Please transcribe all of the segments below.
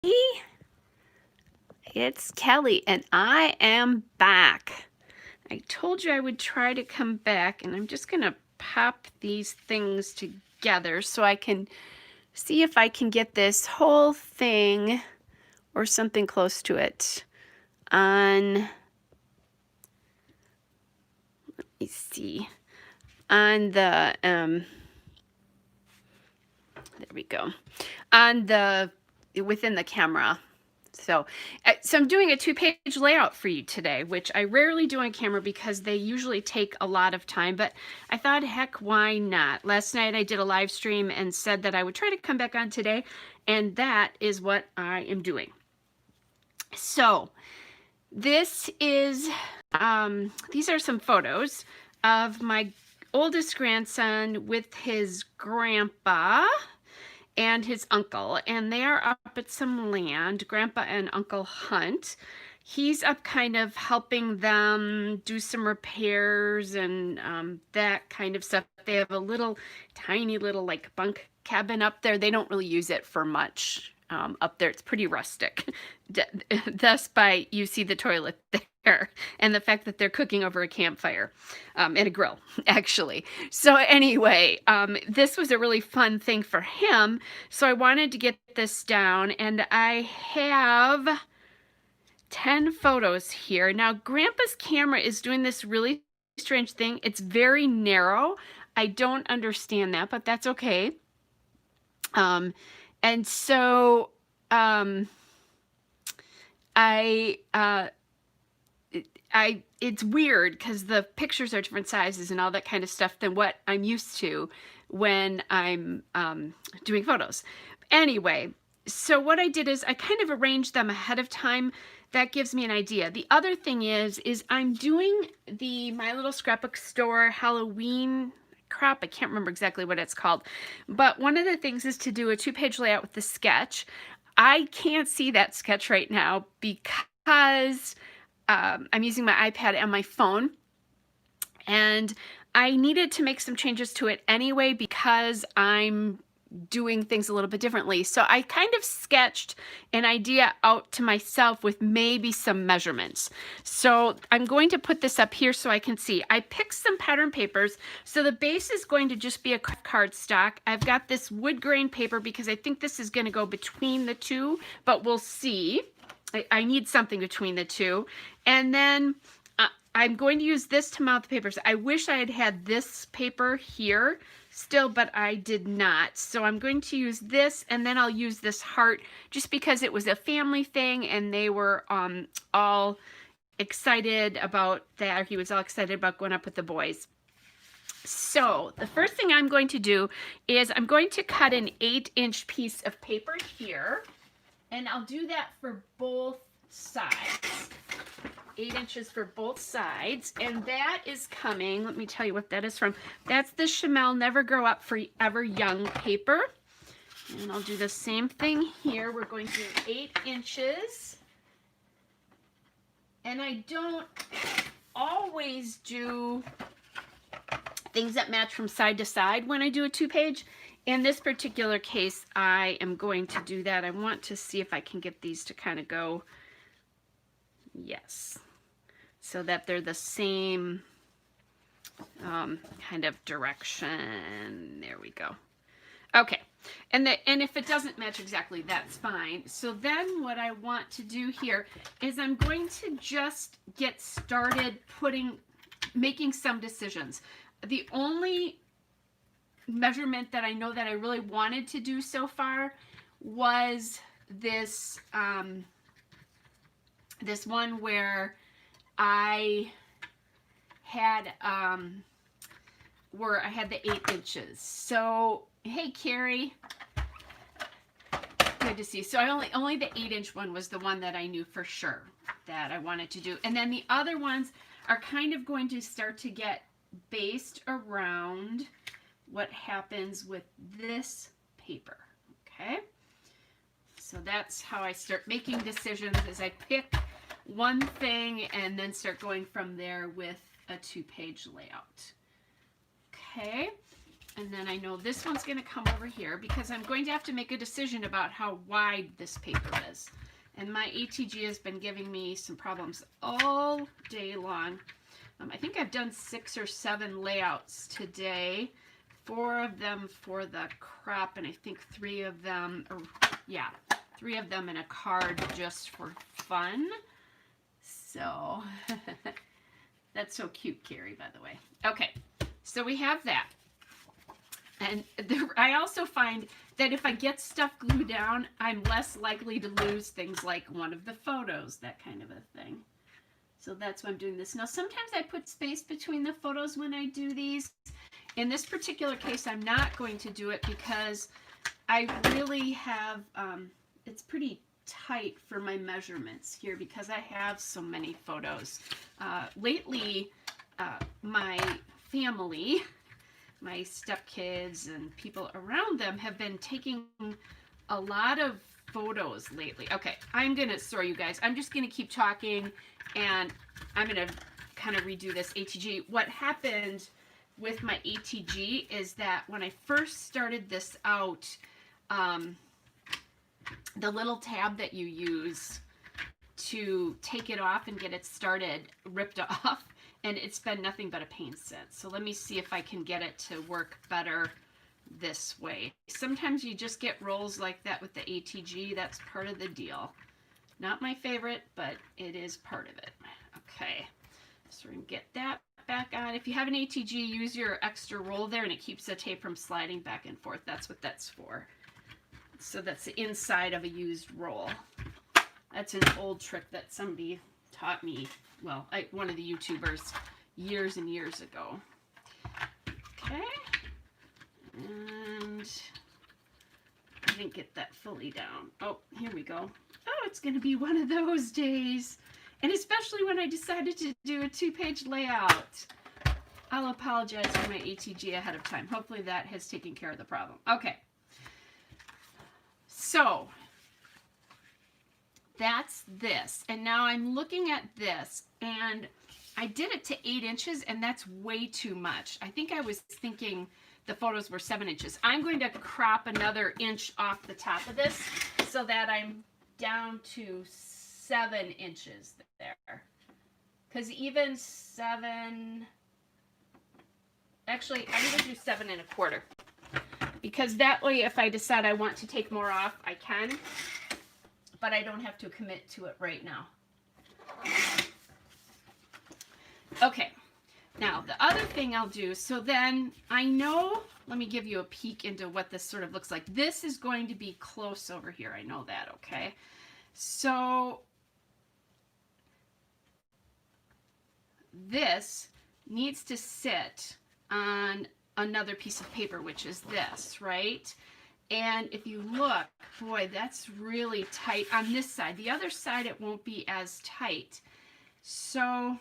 Hey, it's Kelly and I am back. I told you I would try to come back, and I'm just gonna pop these things together so I can see if I can get this whole thing or something close to it on, let me see, on the, there we go, on the, within the camera. So I'm doing a 2-page layout for you today, which I rarely do on camera because they usually take a lot of time, but I thought, heck, why not? Last night I did a live stream and said that I would try to come back on today, and that is what I am doing. So this is, these are some photos of my oldest grandson with his grandpa and his uncle, and they are up at some land. Grandpa and Uncle Hunt. He's up kind of helping them do some repairs and that kind of stuff. They have a little tiny little like bunk cabin up there. They don't really use it for much up there. It's pretty rustic. Thus by you see the toilet there and the fact that they're cooking over a campfire and a grill, actually. So anyway, this was a really fun thing for him. So I wanted to get this down, and I have 10 photos here. Now, Grandpa's camera is doing this really strange thing. It's very narrow. I don't understand that, but that's okay. And so it's weird because the pictures are different sizes and all that kind of stuff than what I'm used to when I'm doing photos. Anyway, so what I did is I kind of arranged them ahead of time. That gives me an idea. The other thing is I'm doing the My Little Scrapbook Store Halloween crap. I can't remember exactly what it's called. But one of the things is to do a 2-page layout with the sketch. I can't see that sketch right now because I'm using my iPad and my phone, and I needed to make some changes to it anyway because I'm doing things a little bit differently. So I kind of sketched an idea out to myself with maybe some measurements. So I'm going to put this up here so I can see. I picked some pattern papers. So the base is going to just be a cardstock. I've got this wood grain paper because I think this is going to go between the two, but we'll see. I need something between the two. And then I'm going to use this to mount the papers. I wish I had had this paper here still, but I did not. So I'm going to use this, and then I'll use this heart just because it was a family thing and they were all excited about that. He was all excited about going up with the boys. So the first thing I'm going to do is I'm going to cut an 8-inch piece of paper here, and I'll do that for both sides. 8 inches for both sides, and that is coming, let me tell you what that is from. That's the Chamel Never Grow Up Forever Young paper. And I'll do the same thing here. We're going to do 8 inches. And I don't always do things that match from side to side when I do a 2-page. In this particular case, I am going to do that. I want to see if I can get these to kind of go, yes, so that they're the same kind of direction. There we go. Okay, and if it doesn't match exactly, that's fine. So then what I want to do here is I'm going to just get started making some decisions. The only measurement that I know that I really wanted to do so far was this this one where I had the 8 inches. So hey Carrie, good to see you. So I only the 8-inch one was the one that I knew for sure that I wanted to do, and then the other ones are kind of going to start to get based around what happens with this paper. Okay, so that's how I start making decisions, as I pick one thing and then start going from there with a 2-page layout. Okay, And then I know this one's going to come over here because I'm going to have to make a decision about how wide this paper is. And my ATG has been giving me some problems all day long. I think I've done 6 or 7 layouts today. 4 of them for the crop, and I think 3 of them, or yeah, 3 of them in a card just for fun. So that's so cute, Carrie, by the way. Okay, so we have that. And I also find that if I get stuff glued down, I'm less likely to lose things like one of the photos, that kind of a thing. So that's why I'm doing this. Now, sometimes I put space between the photos when I do these. In this particular case, I'm not going to do it because I really have, it's pretty tight for my measurements here because I have so many photos. Lately, my family, my stepkids and people around them have been taking a lot of photos lately. Okay, sorry you guys, I'm just gonna keep talking and I'm gonna kind of redo this ATG. What happened with my ATG is that when I first started this out, the little tab that you use to take it off and get it started ripped off, and it's been nothing but a pain since. So let me see if I can get it to work better this way. Sometimes you just get rolls like that with the ATG. That's part of the deal. Not my favorite, but it is part of it. Okay, so we're gonna get that back on. If you have an ATG, use your extra roll there and it keeps the tape from sliding back and forth. That's what that's for. So that's the inside of a used roll. That's an old trick that somebody taught me. Well, one of the YouTubers years and years ago. Okay. And I didn't get that fully down. Oh, here we go. Oh, it's going to be one of those days. And especially when I decided to do a 2-page layout. I'll apologize for my ATG ahead of time. Hopefully that has taken care of the problem. Okay. So that's this. And now I'm looking at this, and I did it to 8 inches, and that's way too much. I think I was thinking the photos were 7 inches. I'm going to crop another inch off the top of this so that I'm down to 7 inches there. Because even 7, actually, I'm going to do 7 1/4. Because that way, if I decide I want to take more off, I can. But I don't have to commit to it right now. Okay, now the other thing I'll do, so then I know, let me give you a peek into what this sort of looks like. This is going to be close over here, I know that, okay? So this needs to sit on another piece of paper, which is this, right? And if you look, boy, that's really tight on this side. The other side, it won't be as tight. So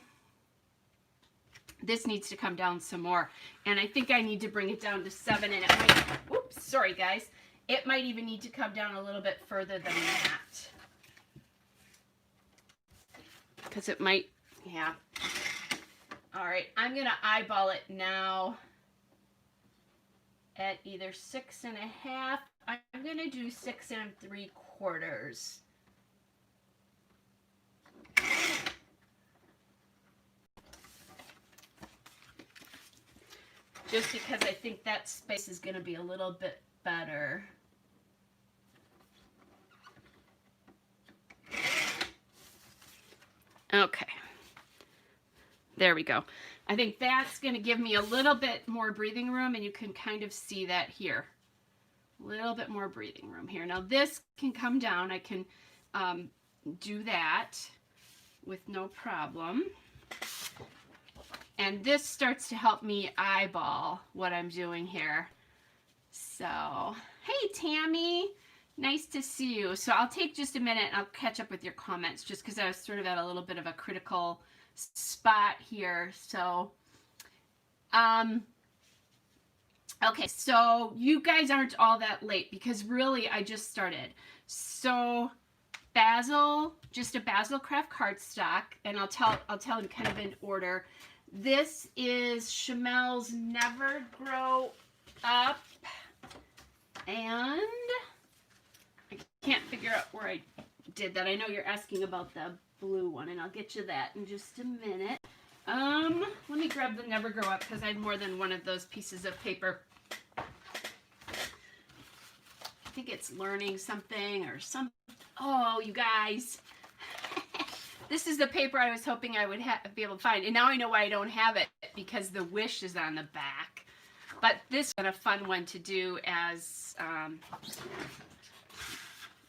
this needs to come down some more. And I think I need to bring it down to 7, and it might, oops, sorry guys. It might even need to come down a little bit further than that. Because it might, yeah. All right, I'm gonna eyeball it now at either 6 1/2. I'm gonna do 6 3/4. Just because I think that space is gonna be a little bit better. Okay. There we go. I think that's going to give me a little bit more breathing room, and you can kind of see that here. A little bit more breathing room here. Now this can come down. I can do that with no problem. And this starts to help me eyeball what I'm doing here. So, hey Tammy, nice to see you. So I'll take just a minute and I'll catch up with your comments just because I was sort of at a little bit of a critical spot here. So okay, so you guys aren't all that late because really I just started. So basil, just a basil craft cardstock, and I'll tell them kind of in order. This is Chamel's Never Grow up, and I can't figure out where I did that. I know you're asking about the blue one, and I'll get you that in just a minute. Let me grab the Never Grow Up because I have more than one of those pieces of paper. I think it's learning something or some. Oh, you guys. This is the paper I was hoping I would be able to find. And now I know why I don't have it, because the wish is on the back. But this is a fun one to do as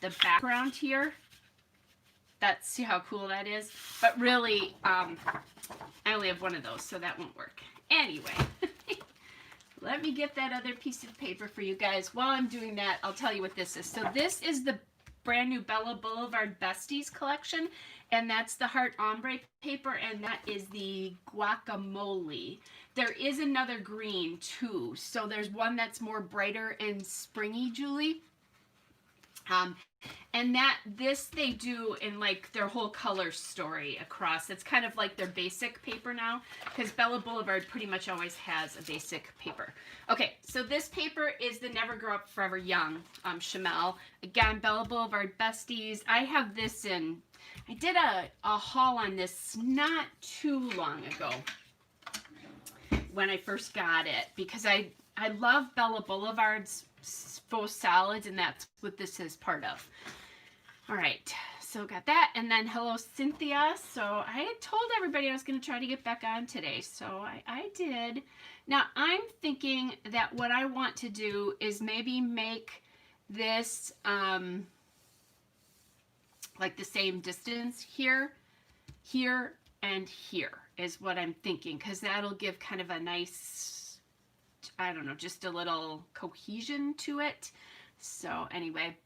the background here. See how cool that is? But really, I only have one of those, so that won't work. Anyway, let me get that other piece of paper for you guys. While I'm doing that, I'll tell you what this is. So this is the brand new Bella Boulevard Besties collection, and that's the heart ombre paper, and that is the guacamole. There is another green too, so there's one that's more brighter and springy, Julie. And this they do in like their whole color story across. It's kind of like their basic paper now, because Bella Boulevard pretty much always has a basic paper. Okay, so this paper is the Never Grow Up Forever Young Chamel. Again, Bella Boulevard Besties. I have this in, I did a haul on this not too long ago when I first got it, because I love Bella Boulevard's faux solids, and that's what this is part of. All right, so got that, and then hello Cynthia. So I had told everybody I was going to try to get back on today, so I did. Now I'm thinking that what I want to do is maybe make this like the same distance here, here, and here is what I'm thinking, because that'll give kind of a nice, I don't know, just a little cohesion to it. So anyway,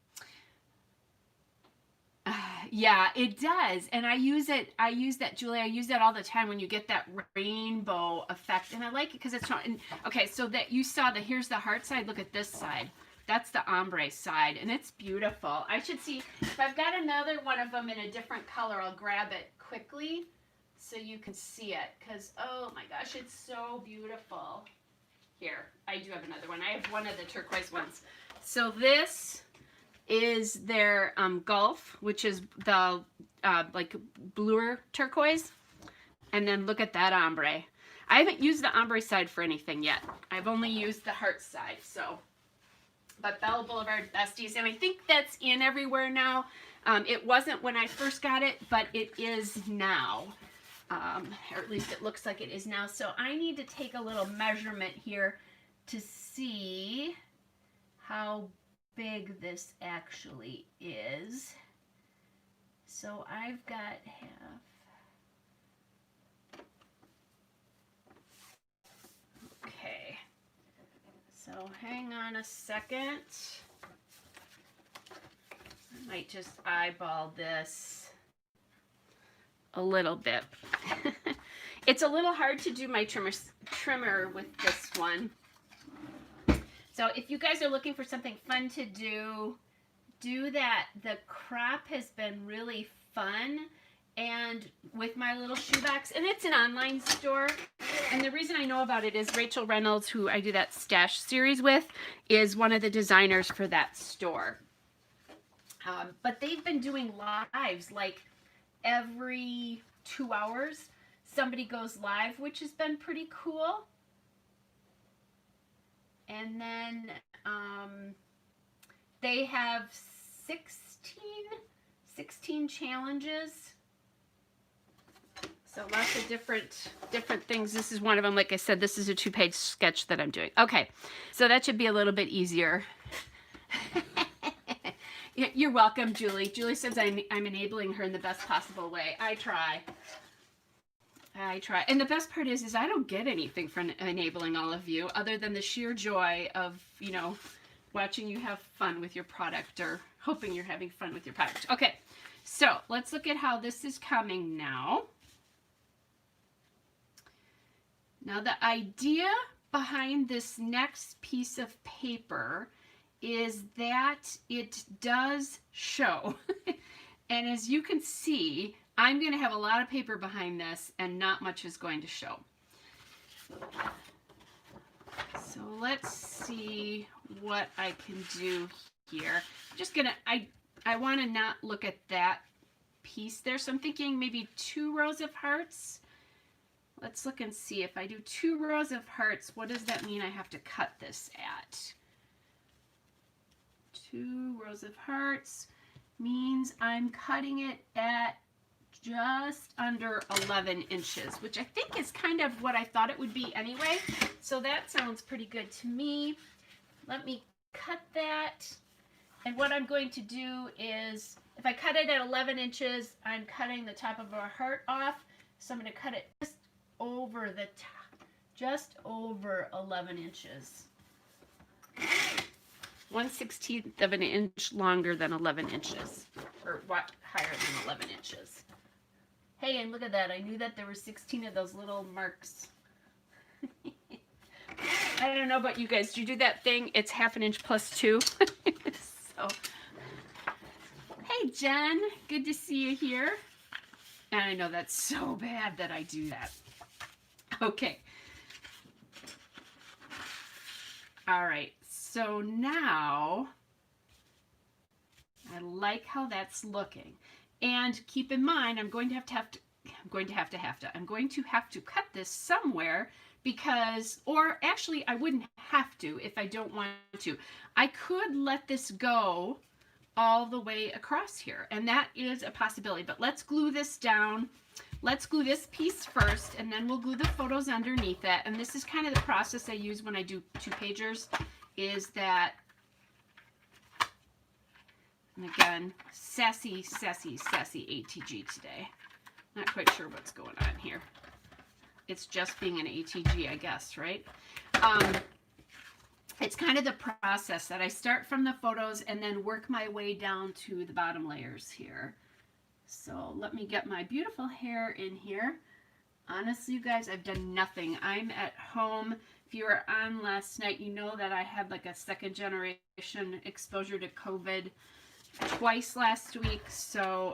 yeah, it does. And I use that, Julie, I use that all the time when you get that rainbow effect. And I like it because it's not, and, okay, so that you saw here's the heart side. Look at this side. That's the ombre side, and it's beautiful. I should see, if I've got another one of them in a different color, I'll grab it quickly so you can see it, because, oh my gosh, it's so beautiful. Here, I do have another one. I have one of the turquoise ones. So this is their Gulf, which is the like bluer turquoise. And then look at that ombre. I haven't used the ombre side for anything yet. I've only used the heart side. So, but Bella Boulevard Besties, and I think that's in everywhere now. It wasn't when I first got it, but it is now. Or at least it looks like it is now. So I need to take a little measurement here to see how big this actually is. So I've got half. Okay. So hang on a second. I might just eyeball this a little bit. It's a little hard to do my trimmer with this one. So if you guys are looking for something fun to do that. The crop has been really fun, and with my little shoebox, and it's an online store. And the reason I know about it is Rachel Reynolds, who I do that stash series with, is one of the designers for that store. But they've been doing lives like every 2 hours. Somebody goes live, which has been pretty cool. And then they have 16 challenges. So lots of different things. This is one of them. Like I said, this is a 2-page sketch that I'm doing. Okay, so that should be a little bit easier. You're welcome, Julie. Julie says I'm enabling her in the best possible way. I try. And the best part is I don't get anything from enabling all of you other than the sheer joy of, you know, watching you have fun with your product, or hoping you're having fun with your product. Okay, so let's look at how this is coming now. Now the idea behind this next piece of paper is that it does show. And as you can see, I'm going to have a lot of paper behind this and not much is going to show. So let's see what I can do here. I'm just gonna, I want to not look at that piece there. So I'm thinking maybe 2 rows of hearts. Let's look and see. If I do 2 rows of hearts, what does that mean I have to cut this at? 2 rows of hearts means I'm cutting it at just under 11 inches, which I think is kind of what I thought it would be anyway. So that sounds pretty good to me. Let me cut that. And what I'm going to do is, if I cut it at 11 inches, I'm cutting the top of our heart off. So I'm going to cut it just over the top, just over 11 inches. 1/16 of an inch longer than 11 inches, or what, higher than 11 inches. Hey, and look at that. I knew that there were 16 of those little marks. I don't know about you guys. Do you do that thing? It's 1/2 inch plus 2. So, hey, Jen. Good to see you here. And I know that's so bad that I do that. Okay. All right. So now, I like how that's looking. And keep in mind, I'm going to have to cut this somewhere because, or actually I wouldn't have to if I don't want to. I could let this go all the way across here, and that is a possibility. But let's glue this down. Let's glue this piece first, and then we'll glue the photos underneath it. And this is kind of the process I use when I do 2-pagers, is that, and again, sassy ATG today. Not quite sure what's going on here. It's just being an ATG, I guess, right? It's kind of the process that I start from the photos and then work my way down to the bottom layers here. So let me get my beautiful hair in here. Honestly, you guys, I've done nothing. I'm at home. If you were on last night, you know that I had like a 2nd generation exposure to COVID twice last week, so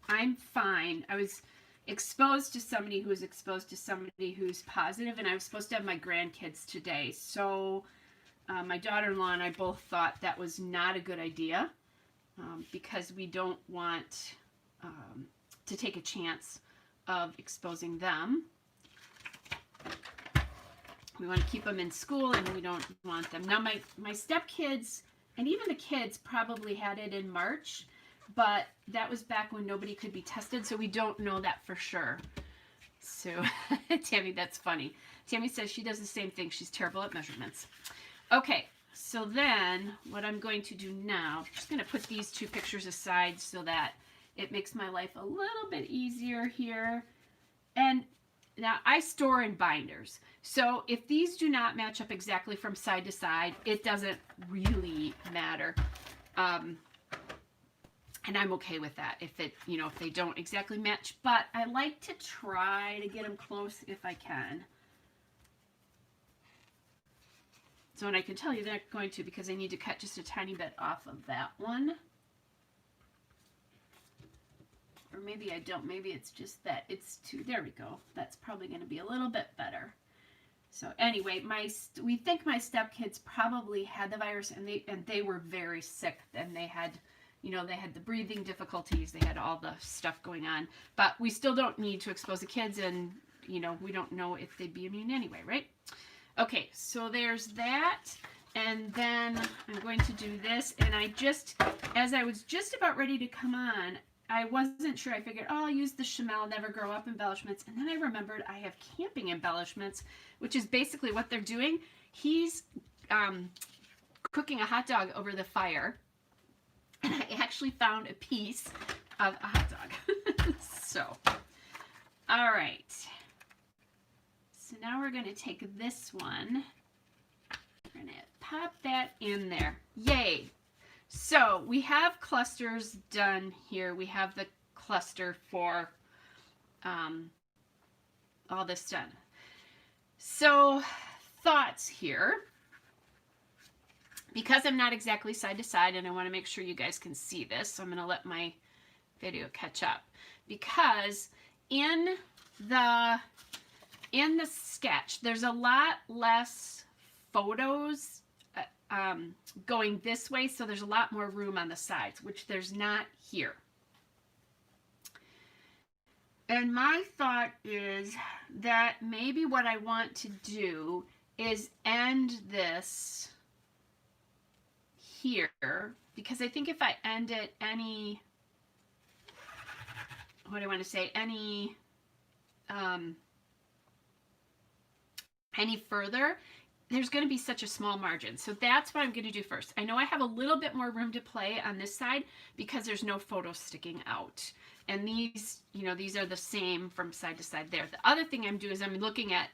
I'm fine. I was exposed to somebody who was exposed to somebody who's positive, and I was supposed to have my grandkids today. So my daughter-in-law and I both thought that was not a good idea because we don't want to take a chance of exposing them. We want to keep them in school, and we don't want them. Now, my stepkids and even the kids probably had it in March, but that was back when nobody could be tested, so we don't know that for sure. So, Tammy, that's funny. Tammy says she does the same thing. She's terrible at measurements. Okay, so then what I'm going to do now, I'm just going to put these 2 pictures aside so that it makes my life a little bit easier here. And now I store in binders. So if these do not match up exactly from side to side, it doesn't really matter. And I'm okay with that if it, if they don't exactly match, but I like to try to get them close if I can. So, and I can tell you they're not going to, because I need to cut just a tiny bit off of that one. Or maybe I don't. Maybe it's just that it's too, there we go. That's probably going to be a little bit better. So anyway, we think my stepkids probably had the virus, and they were very sick, and they had, they had the breathing difficulties, they had all the stuff going on. But we still don't need to expose the kids, and we don't know if they'd be immune anyway, right? Okay, so there's that. And then I'm going to do this, and as I was just about ready to come on, I wasn't sure. I figured, oh, I'll use the Chamel Never Grow Up embellishments. And then I remembered I have camping embellishments, which is basically what they're doing. He's cooking a hot dog over the fire. And I actually found a piece of a hot dog. So, all right. So now we're going to take this one. We're going to pop that in there. Yay. So we have clusters done here. We have the cluster for all this done. So thoughts here. Because I'm not exactly side to side, and I want to make sure you guys can see this, so I'm going to let my video catch up. Because in the sketch, there's a lot less photos going this way, so there's a lot more room on the sides, which there's not here. And my thought is that maybe what I want to do is end this here, because I think if I end it any, what do I want to say, any further, there's going to be such a small margin. So that's what I'm going to do first. I know I have a little bit more room to play on this side because there's no photos sticking out. And these, you know, these are the same from side to side there. The other thing I'm doing is I'm looking at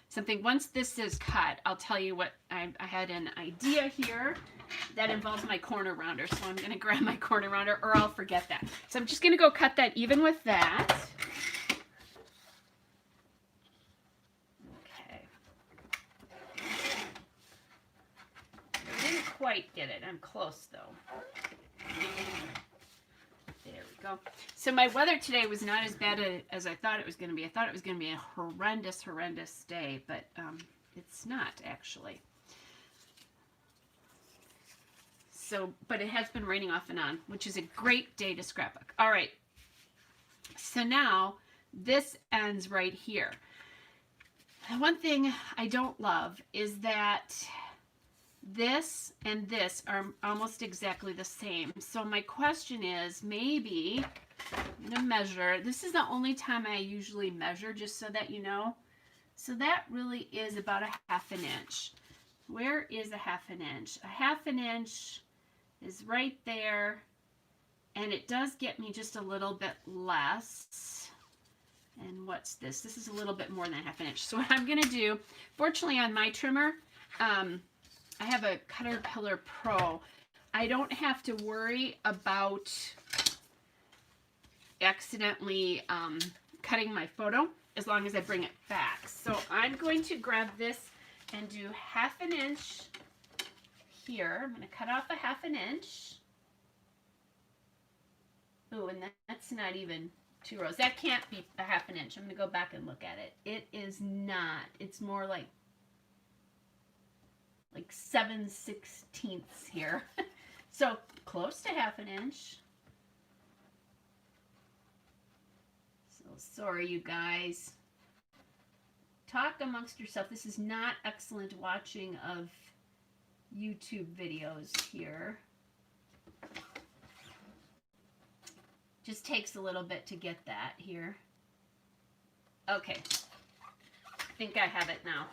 something. Once this is cut, I'll tell you what I had an idea here that involves my corner rounder. So I'm going to grab my corner rounder or I'll forget that. So I'm just going to go cut that even with that. Quite get it. I'm close though. There we go. So my weather today was not as bad as I thought it was going to be. I thought it was going to be a horrendous day, but it's not actually. So, but it has been raining off and on, which is a great day to scrapbook. All right. So now this ends right here. And one thing I don't love is that this and this are almost exactly the same. So my question is, maybe I'm going to measure. This is the only time I usually measure, just so that you know. So that really is about a ½ inch. Where is a ½ inch? A ½ inch is right there. And it does get me just a little bit less. And what's this? This is a little bit more than a ½ inch. So what I'm going to do, fortunately on my trimmer, I have a Caterpillar Pro. I don't have to worry about accidentally cutting my photo as long as I bring it back. So I'm going to grab this and do ½ inch here. I'm going to cut off a ½ inch. Oh, and that's not even 2 rows. That can't be a ½ inch. I'm going to go back and look at it. It is not. It's more like 7/16 here. So close to ½ inch. So sorry, you guys. Talk amongst yourself. This is not excellent watching of YouTube videos here. Just takes a little bit to get that here. Okay. I think I have it now.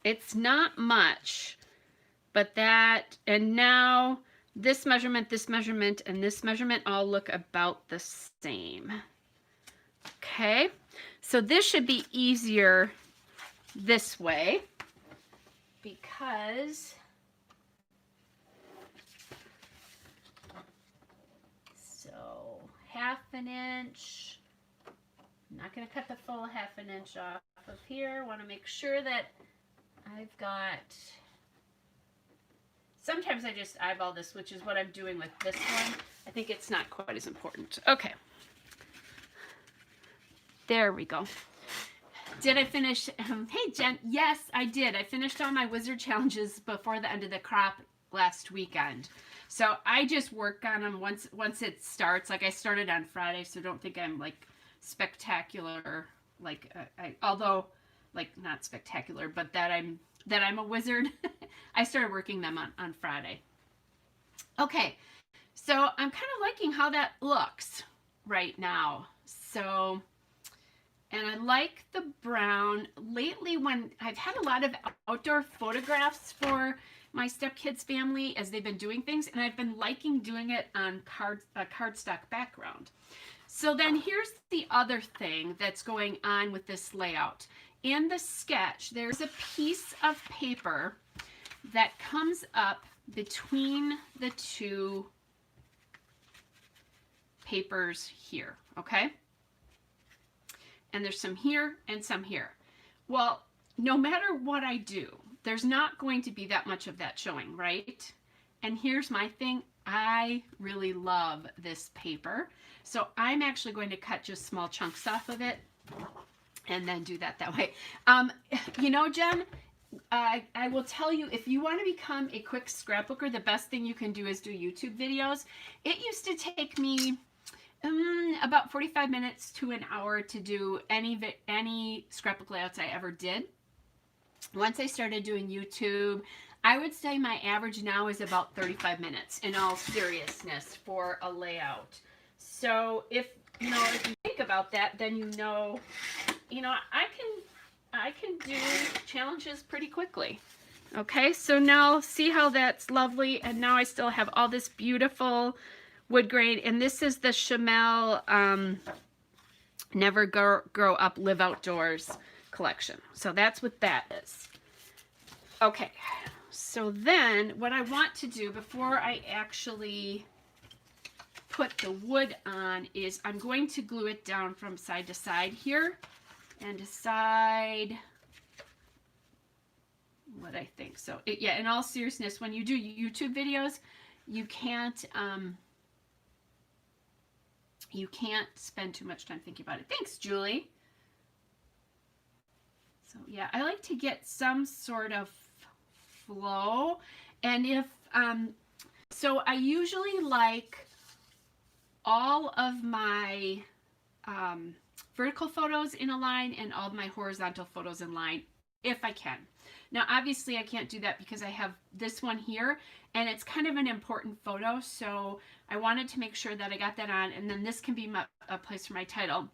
It's not much, but that, and now this measurement, and this measurement all look about the same. Okay, so this should be easier this way because so ½ inch. I'm not going to cut the full ½ inch off of here. I want to make sure that I've got, sometimes I just eyeball this, which is what I'm doing with this one. I think it's not quite as important. Okay. There we go. Did I finish? Hey, Jen. Yes, I did. I finished all my wizard challenges before the end of the crop last weekend. So I just work on them once it starts. Like I started on Friday, so don't think I'm like spectacular. Like although like not spectacular, but that I'm a wizard. I started working them on Friday. Okay, so I'm kind of liking how that looks right now. So, and I like the brown. Lately, when I've had a lot of outdoor photographs for my stepkids' family as they've been doing things, and I've been liking doing it on cardstock background. So then here's the other thing that's going on with this layout. In the sketch, there's a piece of paper that comes up between the two papers here, okay? And there's some here and some here. Well, no matter what I do, there's not going to be that much of that showing, right? And here's my thing. I really love this paper. So I'm actually going to cut just small chunks off of it. and then do that way. You know, Jen, I will tell you, if you want to become a quick scrapbooker, the best thing you can do is do YouTube videos. It used to take me about 45 minutes to an hour to do any scrapbook layouts I ever did. Once I started doing YouTube, I would say my average now is about 35 minutes in all seriousness for a layout. So if you think about that, then I can do challenges pretty quickly. Okay, so now see how that's lovely, and now I still have all this beautiful wood grain, and this is the Chamel Never Grow Up Live Outdoors collection. So that's what that is. Okay, so then what I want to do before I actually put the wood on is I'm going to glue it down from side to side here and decide what I think. So yeah, in all seriousness, when you do YouTube videos, you can't spend too much time thinking about it. Thanks, Julie. So yeah, I like to get some sort of flow, and if so I usually like all of my vertical photos in a line and all of my horizontal photos in line if I can. Now obviously I can't do that because I have this one here and it's kind of an important photo, so I wanted to make sure that I got that on, and then this can be a place for my title.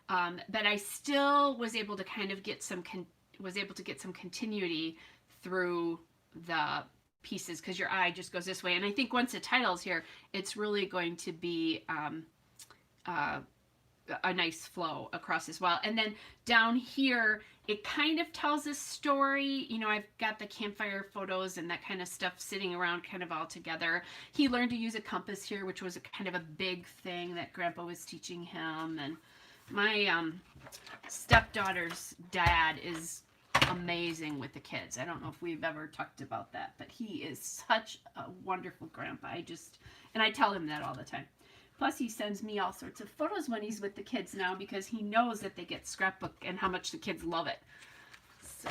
But I still was able to kind of get some continuity through the pieces, because your eye just goes this way, and I think once the title's here, it's really going to be a nice flow across as well. And then down here, it kind of tells a story. You know, I've got the campfire photos and that kind of stuff sitting around kind of all together. He learned to use a compass here, which was kind of a big thing that Grandpa was teaching him. And my stepdaughter's dad is amazing with the kids. I don't know if we've ever talked about that, but he is such a wonderful grandpa. And I tell him that all the time. Plus, he sends me all sorts of photos when he's with the kids now, because he knows that they get scrapbook and how much the kids love it. So,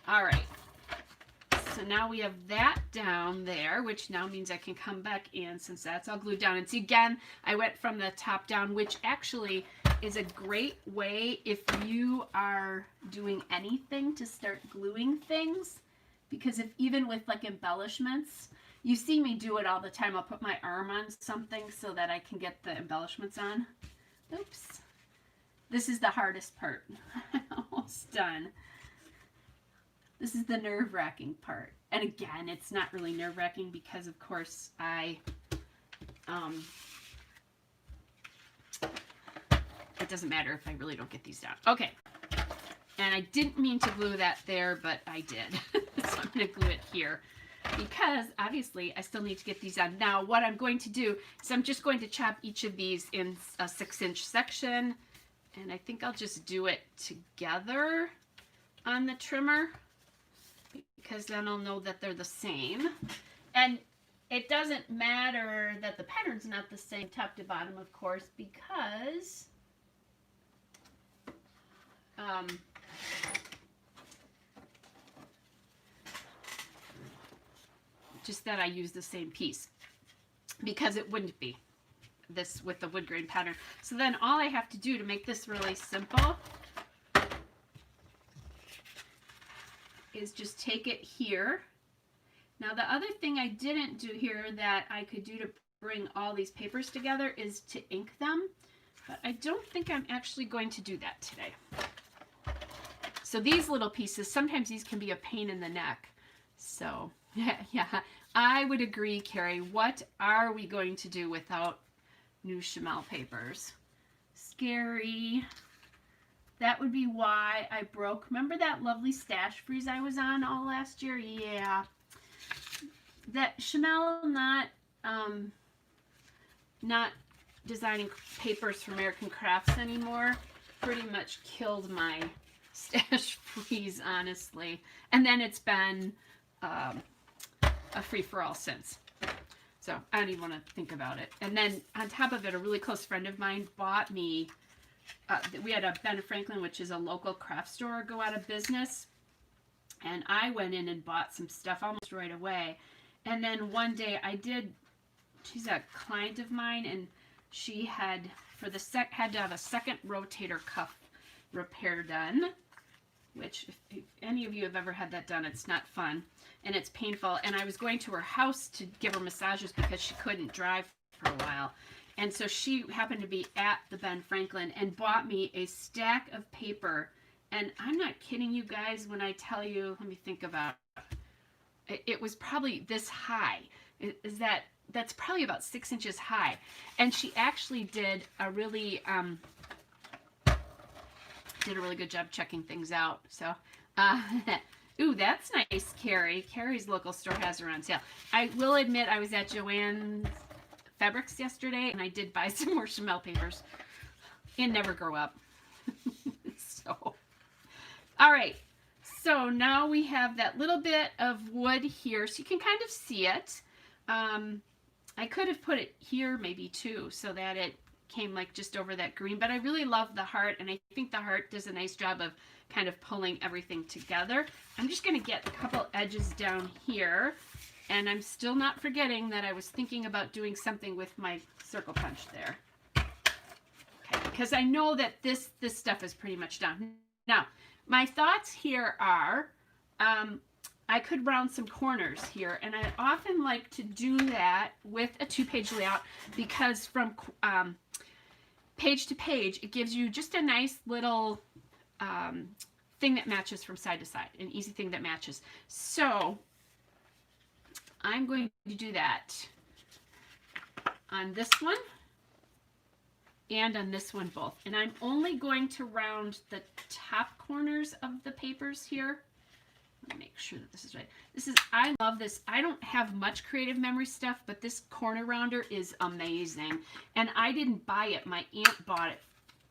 all right. So now we have that down there, which now means I can come back in since that's all glued down. And see, again, I went from the top down, which actually is a great way if you are doing anything to start gluing things. Because even with like embellishments, you see me do it all the time. I'll put my arm on something so that I can get the embellishments on. Oops. This is the hardest part. Almost done. This is the nerve-wracking part. And again, it's not really nerve-wracking because, of course, it doesn't matter if I really don't get these down. Okay. And I didn't mean to glue that there, but I did. So I'm going to glue it here, because obviously I still need to get these on. Now what I'm going to do is I'm just going to chop each of these in a 6-inch section, and I think I'll just do it together on the trimmer, because then I'll know that they're the same. And it doesn't matter that the pattern's not the same top to bottom, of course, because just that I use the same piece, because it wouldn't be this with the wood grain pattern. So then all I have to do to make this really simple is just take it here. Now the other thing I didn't do here that I could do to bring all these papers together is to ink them, but I don't think I'm actually going to do that today. So these little pieces, sometimes these can be a pain in the neck. So yeah, I would agree, Carrie. What are we going to do without new Chamel papers? Scary. That would be why I broke. Remember that lovely stash freeze I was on all last year? Yeah. That Chamel not designing papers for American Crafts anymore pretty much killed my stash freeze, honestly. And then it's been a free-for-all since. So I don't even want to think about it. And then on top of it, a really close friend of mine bought me, we had a Ben Franklin, which is a local craft store, go out of business. And I went in and bought some stuff almost right away. And then one day I did, she's a client of mine, and she had, had to have a second rotator cuff repair done, which if any of you have ever had that done, it's not fun and it's painful. And I was going to her house to give her massages because she couldn't drive for a while. And so she happened to be at the Ben Franklin and bought me a stack of paper. And I'm not kidding you guys when I tell you, let me think about it. It was probably this high. That's probably about 6 inches high. And she actually did a really good job checking things out. So, ooh, that's nice, Carrie. Carrie's local store has her on sale. I will admit I was at Joann's Fabrics yesterday, and I did buy some more Chamel papers. And never grow up. So, all right. So now we have that little bit of wood here, so you can kind of see it. I could have put it here maybe too, so that it came like just over that green, but I really love the heart, and I think the heart does a nice job of kind of pulling everything together. I'm just going to get a couple edges down here, and I'm still not forgetting that I was thinking about doing something with my circle punch there. Okay, because I know that this stuff is pretty much done. Now, my thoughts here are, I could round some corners here, and I often like to do that with a 2-page layout because from page to page, it gives you just a nice little thing that matches from side to side, an easy thing that matches. So I'm going to do that on this one and on this one both. And I'm only going to round the top corners of the papers here. Let me make sure that this is right. I love this. I don't have much creative memory stuff, but this corner rounder is amazing. And I didn't buy it. My aunt bought it,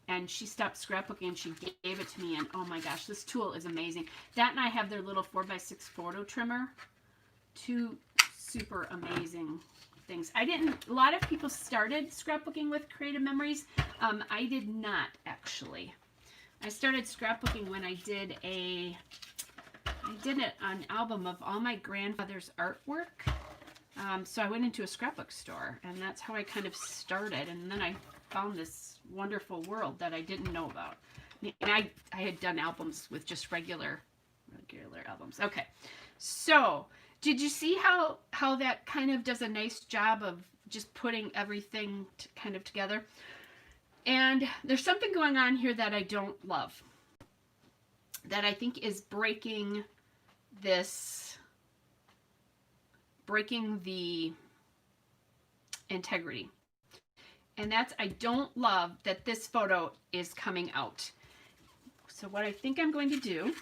and she stopped scrapbooking and she gave it to me. And oh my gosh, this tool is amazing. That, and I have their little 4x6 photo trimmer. Two super amazing things. A lot of people started scrapbooking with creative memories. I did not, actually. I started scrapbooking when I did an album of all my grandfather's artwork. So I went into a scrapbook store, and that's how I kind of started. And then I found this wonderful world that I didn't know about. And I had done albums with just regular albums. Okay, so did you see how that kind of does a nice job of just putting everything kind of together? And there's something going on here that I don't love, that I think is breaking the integrity. And that's, I don't love that this photo is coming out. So what I think I'm going to do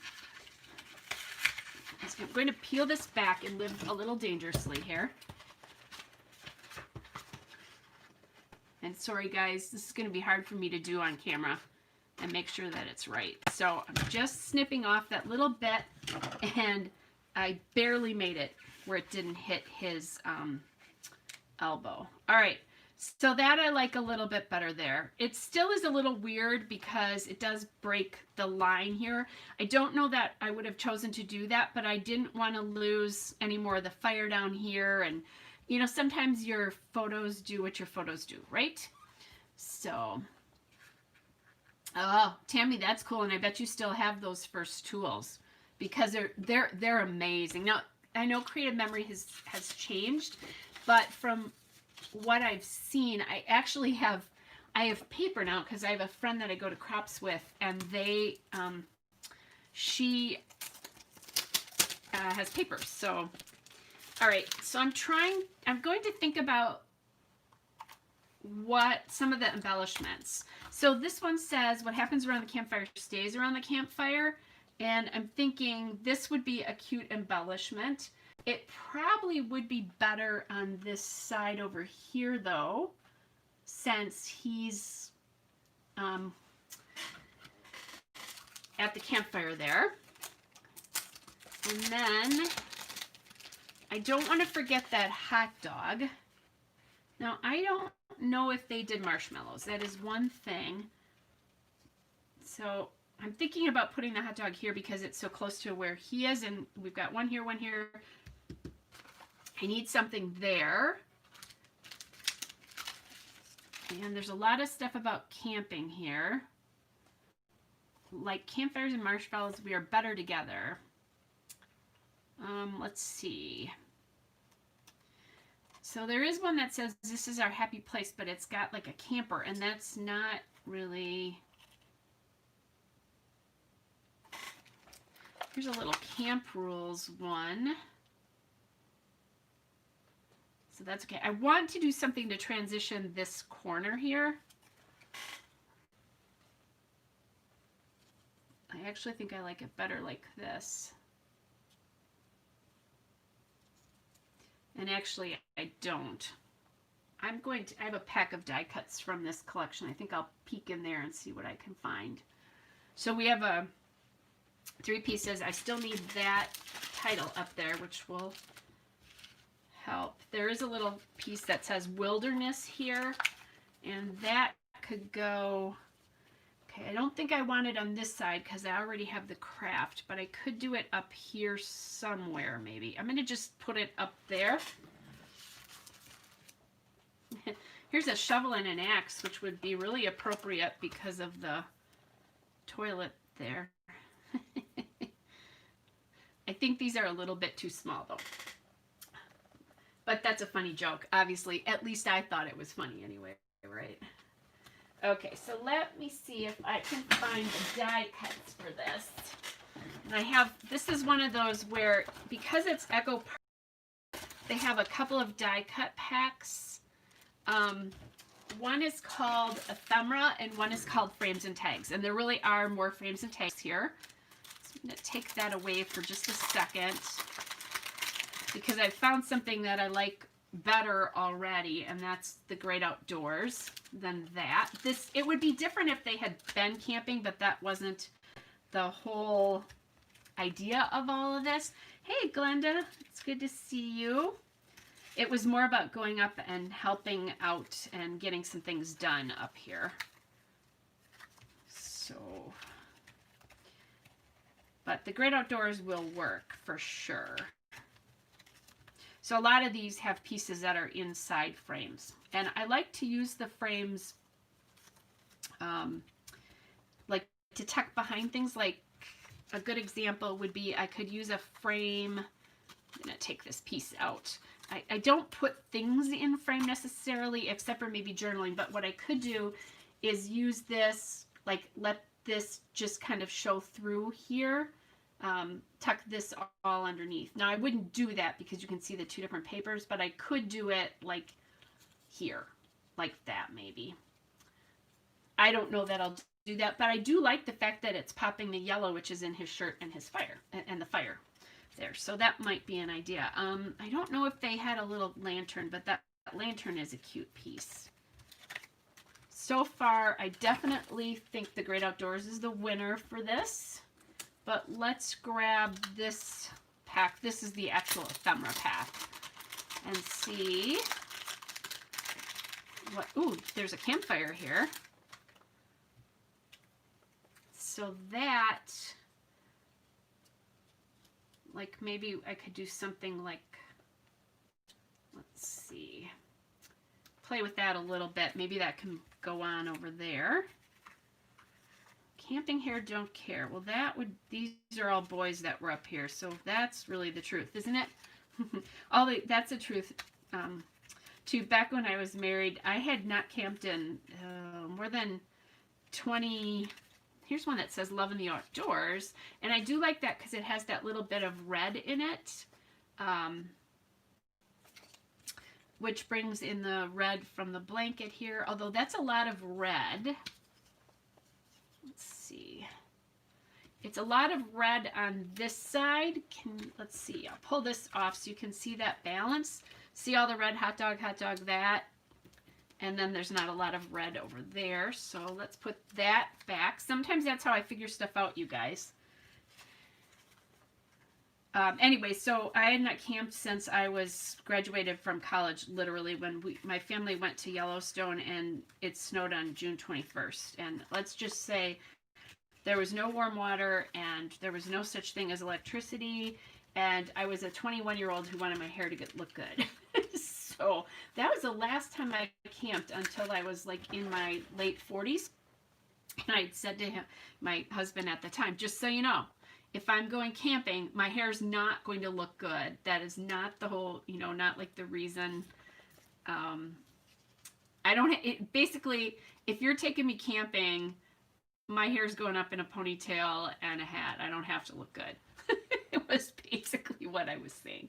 is I'm going to peel this back and live a little dangerously here. And sorry guys, this is going to be hard for me to do on camera and make sure that it's right. So I'm just snipping off that little bit, and I barely made it where it didn't hit his elbow. All right, so that I like a little bit better there. It still is a little weird because it does break the line here. I don't know that I would have chosen to do that, but I didn't want to lose any more of the fire down here. And you know, sometimes your photos do what your photos do, right? So, oh, Tammy, that's cool. And I bet you still have those first tools because they're amazing. Now, I know creative memory has changed, but from what I've seen, I actually have paper now because I have a friend that I go to crops with, and she has papers. So, all right, so I'm going to think about what some of the embellishments. So this one says, what happens around the campfire stays around the campfire. And I'm thinking this would be a cute embellishment. It probably would be better on this side over here though, since he's at the campfire there. And then I don't want to forget that hot dog. Now, I don't know if they did marshmallows. That is one thing. So I'm thinking about putting the hot dog here because it's so close to where he is, and we've got one here, one here. I need something there. And there's a lot of stuff about camping here. Like campfires and marshmallows, we are better together. Let's see. So there is one that says this is our happy place, but it's got like a camper, and that's not really... Here's a little camp rules one. So that's okay. I want to do something to transition this corner here. I actually think I like it better like this. And actually, I don't. I have a pack of die cuts from this collection. I think I'll peek in there and see what I can find. So we have 3 pieces. I still need that title up there, which will help. There is a little piece that says wilderness here, and that could go... Okay, I don't think I want it on this side because I already have the craft, but I could do it up here somewhere maybe. I'm going to just put it up there. Here's a shovel and an axe, which would be really appropriate because of the toilet there. I think these are a little bit too small though. But that's a funny joke. Obviously, at least I thought it was funny anyway, right? Okay, so let me see if I can find the die cuts for this. And I have, this is one of those where, because it's Echo Park, they have a couple of die cut packs. One is called Ephemera and one is called Frames and Tags. And there really are more frames and tags here. So I'm going to take that away for just a second because I found something that I like better already, and that's the Great Outdoors than that. It would be different if they had been camping, but that wasn't the whole idea of all of this. Hey Glenda, it's good to see you. It was more about going up and helping out and getting some things done up here. So, but the Great Outdoors will work for sure. So a lot of these have pieces that are inside frames. And I like to use the frames like to tuck behind things. Like a good example would be I could use a frame. I'm going to take this piece out. I don't put things in frame necessarily except for maybe journaling. But what I could do is use this, like let this just kind of show through here. Tuck this all underneath. Now I wouldn't do that because you can see the 2 different papers, but I could do it like here, like that maybe. I don't know that I'll do that, but I do like the fact that it's popping the yellow, which is in his shirt and his fire, and the fire there. So that might be an idea. I don't know if they had a little lantern, but that lantern is a cute piece. So far, I definitely think the Great Outdoors is the winner for this. But let's grab this pack. This is the actual ephemera pack. And see what... Ooh, there's a campfire here. So that... Like maybe I could do something like... Let's see. Play with that a little bit. Maybe that can go on over there. Camping here, don't care. Well, that would, these are all boys that were up here, so that's really the truth, isn't it? That's the truth. Too, back when I was married, I had not camped in more than 20. Here's one that says Love in the Outdoors, and I do like that because it has that little bit of red in it, which brings in the red from the blanket here, although that's a lot of red. Let's see. It's a lot of red on this side. Let's see. I'll pull this off so you can see that balance. See all the red, hot dog, that. And then there's not a lot of red over there. So let's put that back. Sometimes that's how I figure stuff out, you guys. Anyway, so I had not camped since I was graduated from college, literally, when my family went to Yellowstone, and it snowed on June 21st. And let's just say there was no warm water, and there was no such thing as electricity, and I was a 21-year-old who wanted my hair to look good. So that was the last time I camped until I was like in my late 40s. And I said to him, my husband at the time, just so you know, if I'm going camping, my hair's not going to look good. That is not the whole, not like the reason. I don't, basically, if you're taking me camping, my hair's going up in a ponytail and a hat. I don't have to look good. It was basically what I was saying.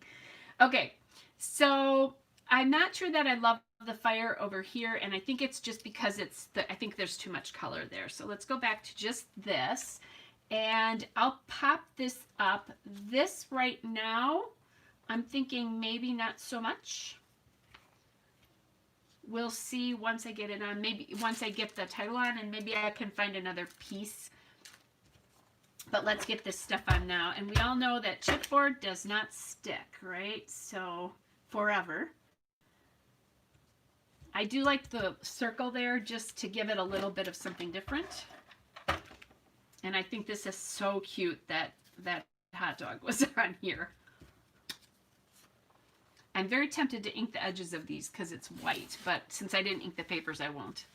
Okay, so I'm not sure that I love the fire over here, and I think it's just because I think there's too much color there. So let's go back to just this, and I'll pop this up. This right now, I'm thinking maybe not so much. We'll see once I get it on, maybe once I get the title on, and maybe I can find another piece. But let's get this stuff on now. And we all know that chipboard does not stick, right? So forever. I do like the circle there just to give it a little bit of something different. And I think this is so cute that that hot dog was on here. I'm very tempted to ink the edges of these because it's white, but since I didn't ink the papers, I won't.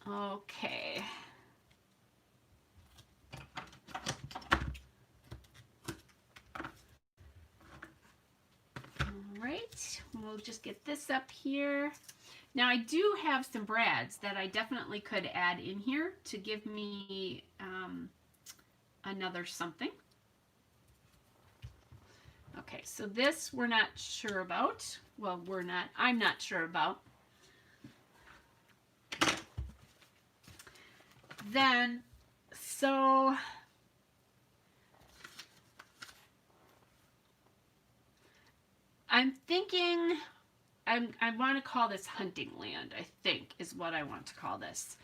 Okay. All right, we'll just get this up here. Now I do have some brads that I definitely could add in here to give me another something. Okay, so this we're not sure about. Well, I'm not sure about. Then, so I'm thinking I want to call this Hunting Land, I think is what I want to call this.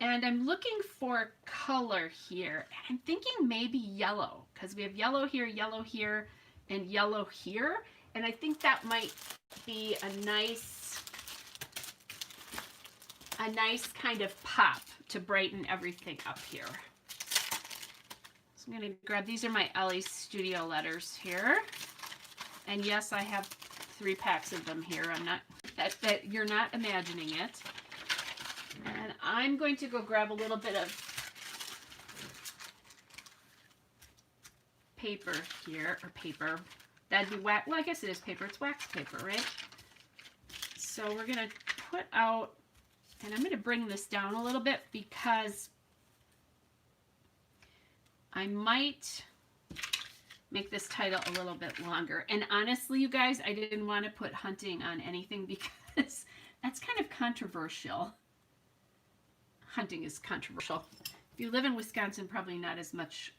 And I'm looking for color here. And I'm thinking maybe yellow, because we have yellow here, and yellow here. And I think that might be a nice kind of pop to brighten everything up here. So I'm going to grab, these are my Ellie Studio letters here. And yes, I have 3 packs of them here. I'm not, that you're not imagining it. And I'm going to go grab a little bit of paper here, or paper. That'd be wax. Well, I guess it is paper. It's wax paper, right? So we're going to put out, and I'm going to bring this down a little bit because I might make this title a little bit longer. And honestly, you guys, I didn't want to put hunting on anything because that's kind of controversial. Hunting is controversial. If you live in Wisconsin, probably not as much,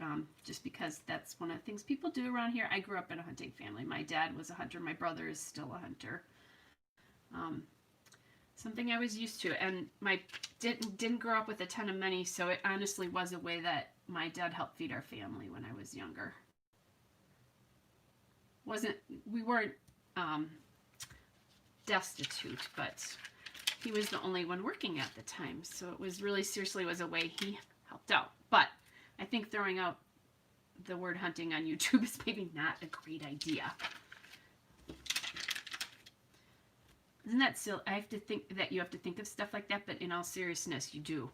just because that's one of the things people do around here. I grew up in a hunting family. My dad was a hunter. My brother is still a hunter. Something I was used to, and didn't grow up with a ton of money, so it honestly was a way that my dad helped feed our family when I was younger. We weren't destitute, but he was the only one working at the time, so it was really seriously was a way he helped out. But I think throwing out the word hunting on YouTube is maybe not a great idea. Isn't that silly? I have to think that you have to think of stuff like that, but in all seriousness, you do.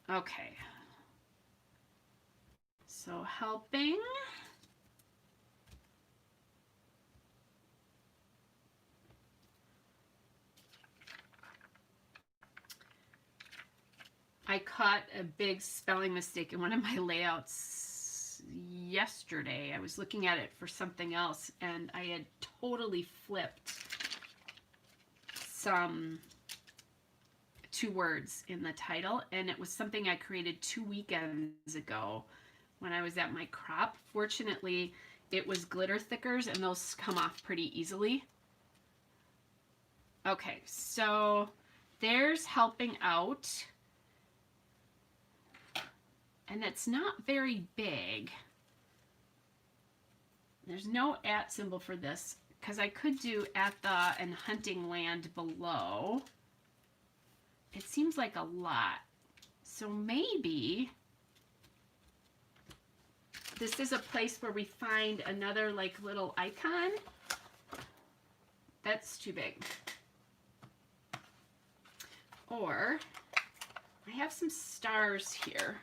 Okay. So helping. I caught a big spelling mistake in one of my layouts yesterday. I was looking at it for something else, and I had totally flipped some 2 words in the title, and it was something I created 2 weekends ago when I was at my crop. Fortunately, it was glitter thickers, and those come off pretty easily. Okay, so there's helping out. And it's not very big. There's no @ symbol for this because I could do at the and hunting land below. It seems like a lot. So maybe this is a place where we find another like little icon. That's too big. Or I have some stars here.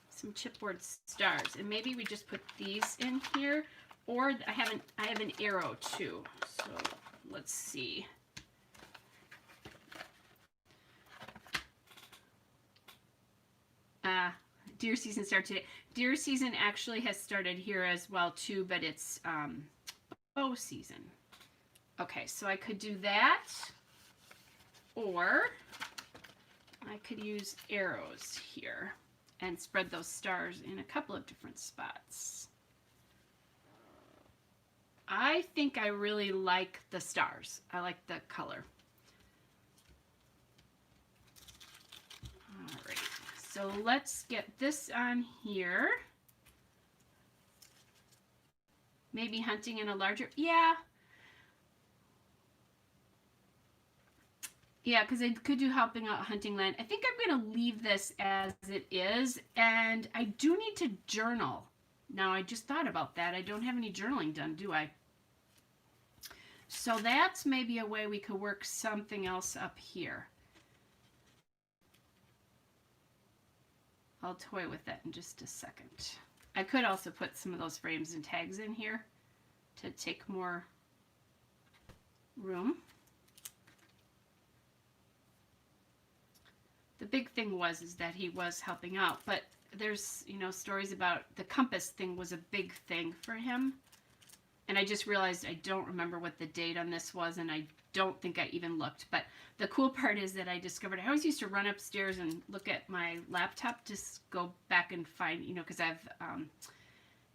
Some chipboard stars, and maybe we just put these in here, or I have an arrow too. So let's see. Deer season started today. Deer season actually has started here as well too, but it's bow season. Okay, so I could do that, or I could use arrows here and spread those stars in a couple of different spots. I think I really like the stars. I like the color. All right, so let's get this on here. Maybe hunting in a larger, yeah. Yeah, because I could do helping out hunting land. I think I'm going to leave this as it is, and I do need to journal. Now, I just thought about that. I don't have any journaling done, do I? So that's maybe a way we could work something else up here. I'll toy with that in just a second. I could also put some of those frames and tags in here to take more room. The big thing is that he was helping out, but there's, you know, stories about the compass thing was a big thing for him. And I just realized I don't remember what the date on this was, and I don't think I even looked. But the cool part is that I discovered I always used to run upstairs and look at my laptop to go back and find, you know, because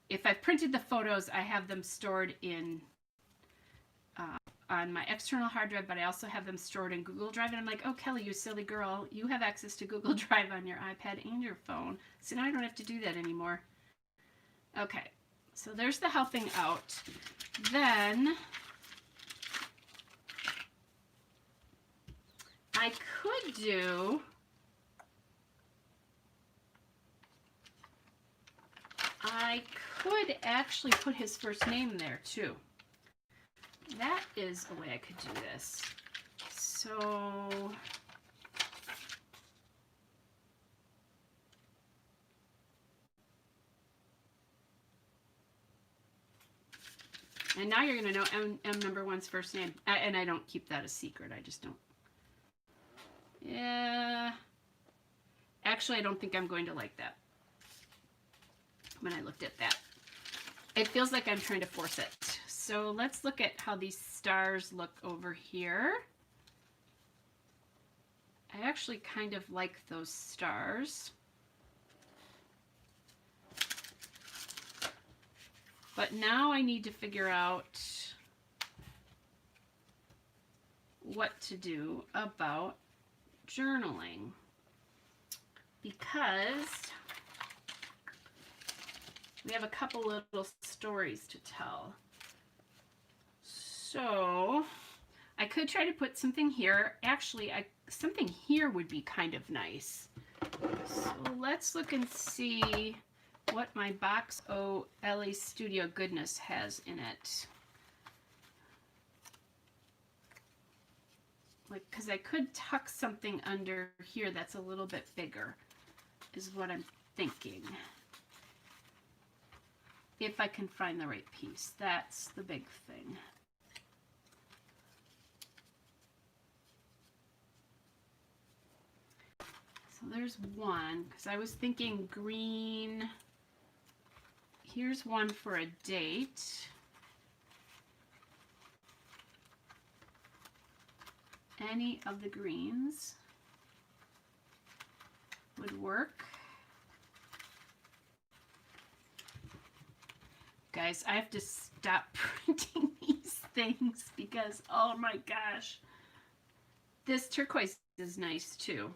if I've printed the photos, I have them stored in on my external hard drive, but I also have them stored in Google Drive. And I'm like, oh, Kelly, you silly girl, you have access to Google Drive on your iPad and your phone. So now I don't have to do that anymore. Okay, so there's the helping out. Then I could actually put his first name there too. That is a way I could do this. So and now you're going to know M#1's first name. And I don't keep that a secret. I just don't. Yeah. Actually, I don't think I'm going to like that when I looked at that. It feels like I'm trying to force it. So let's look at how these stars look over here. I actually kind of like those stars. But now I need to figure out what to do about journaling, because we have a couple little stories to tell. So I could try to put something here. Actually, something here would be kind of nice. So let's look and see what my Box O LA Studio goodness has in it. Like, because I could tuck something under here that's a little bit bigger, is what I'm thinking. If I can find the right piece, that's the big thing. So there's one, because I was thinking green. Here's one for a date. Any of the greens would work. Guys, I have to stop printing these things because, oh my gosh. This turquoise is nice too.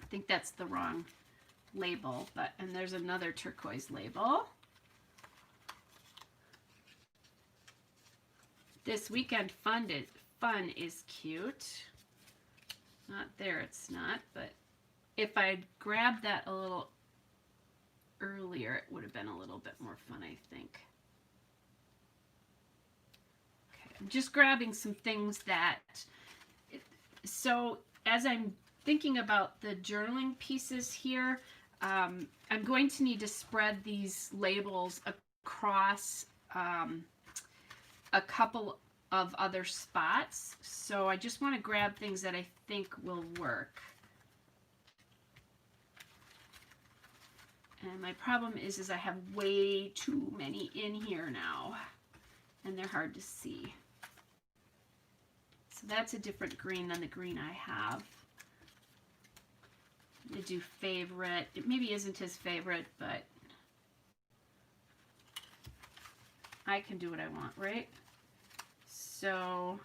think that's the wrong label, but, and there's another turquoise label. This weekend fun is cute. Not there, it's not, but if I'd grabbed that a little earlier, it would have been a little bit more fun, I think. Okay, I'm just grabbing some things that, so as I'm thinking about the journaling pieces here, I'm going to need to spread these labels across a couple of other spots. So I just want to grab things that I think will work. And my problem is I have way too many in here now, and they're hard to see. So that's a different green than the green I have. I'm going to do favorite. It maybe isn't his favorite, but I can do what I want, right? So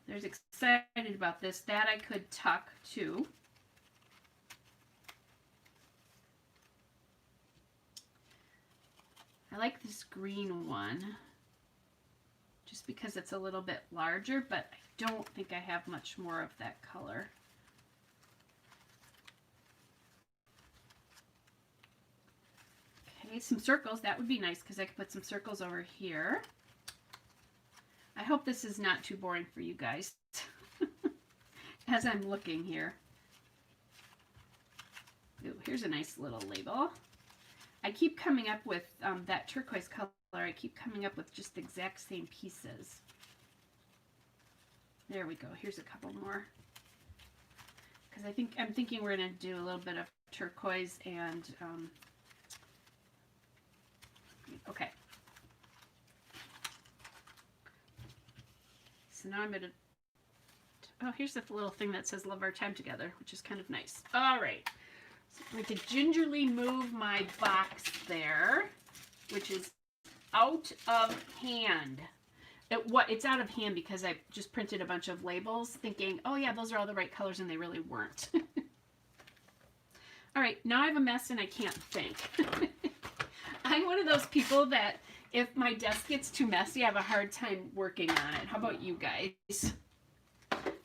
there's excited about this. That I could tuck too. I like this green one just because it's a little bit larger, but I don't think I have much more of that color. Okay, some circles. That would be nice because I could put some circles over here. I hope this is not too boring for you guys as I'm looking here. Ooh, here's a nice little label. I keep coming up with that turquoise color. I keep coming up with just the exact same pieces. There we go. Here's a couple more. Because I'm thinking we're going to do a little bit of turquoise and okay. So now I'm going to, oh, here's the little thing that says love our time together, which is kind of nice. All right. So I'm going to gingerly move my box there, which is out of hand. It's out of hand because I just printed a bunch of labels thinking, oh yeah, those are all the right colors, and they really weren't. All right, now I have a mess and I can't think. I'm one of those people that if my desk gets too messy, I have a hard time working on it. How about you guys?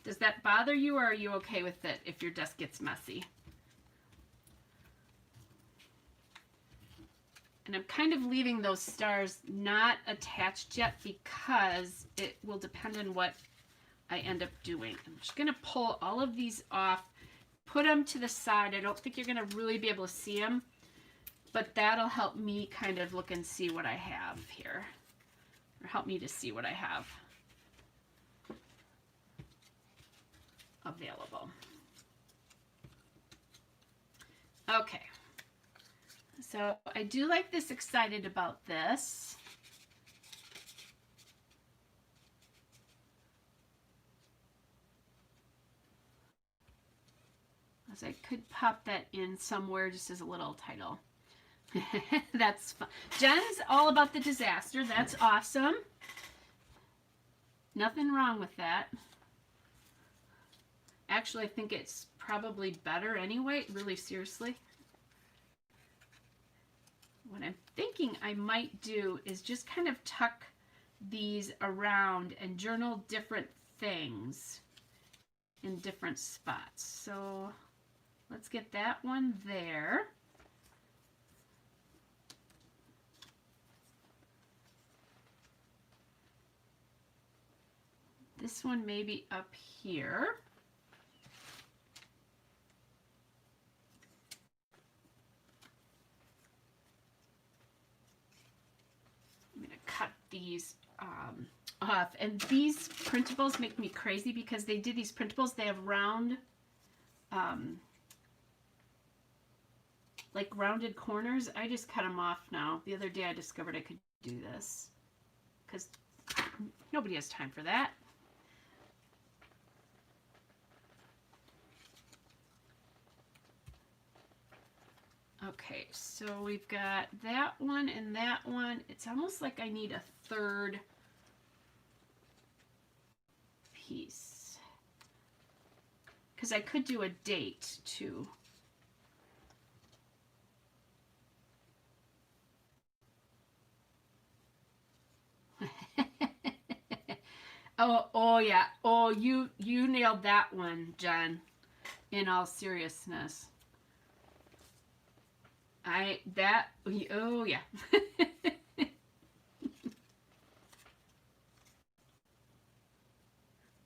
Does that bother you, or are you okay with it if your desk gets messy? And I'm kind of leaving those stars not attached yet because it will depend on what I end up doing. I'm just going to pull all of these off, put them to the side. I don't think you're going to really be able to see them, but that'll help me kind of look and see what I have here, or help me to see what I have available. Okay. So I do like this, excited about this. As I could pop that in somewhere just as a little title. That's fun. Jen's all about the disaster. That's awesome. Nothing wrong with that. Actually, I think it's probably better anyway, really seriously. What I'm thinking I might do is just kind of tuck these around and journal different things in different spots. So let's get that one there. This one maybe up here. Cut these off, and these printables make me crazy because they did these printables. They have round, like rounded corners. I just cut them off now. The other day I discovered I could do this because nobody has time for that. Okay, so we've got that one and that one. It's almost like I need a third piece. because I could do a date too. Oh yeah. Oh, you nailed that one, Jen. In all seriousness. Oh yeah.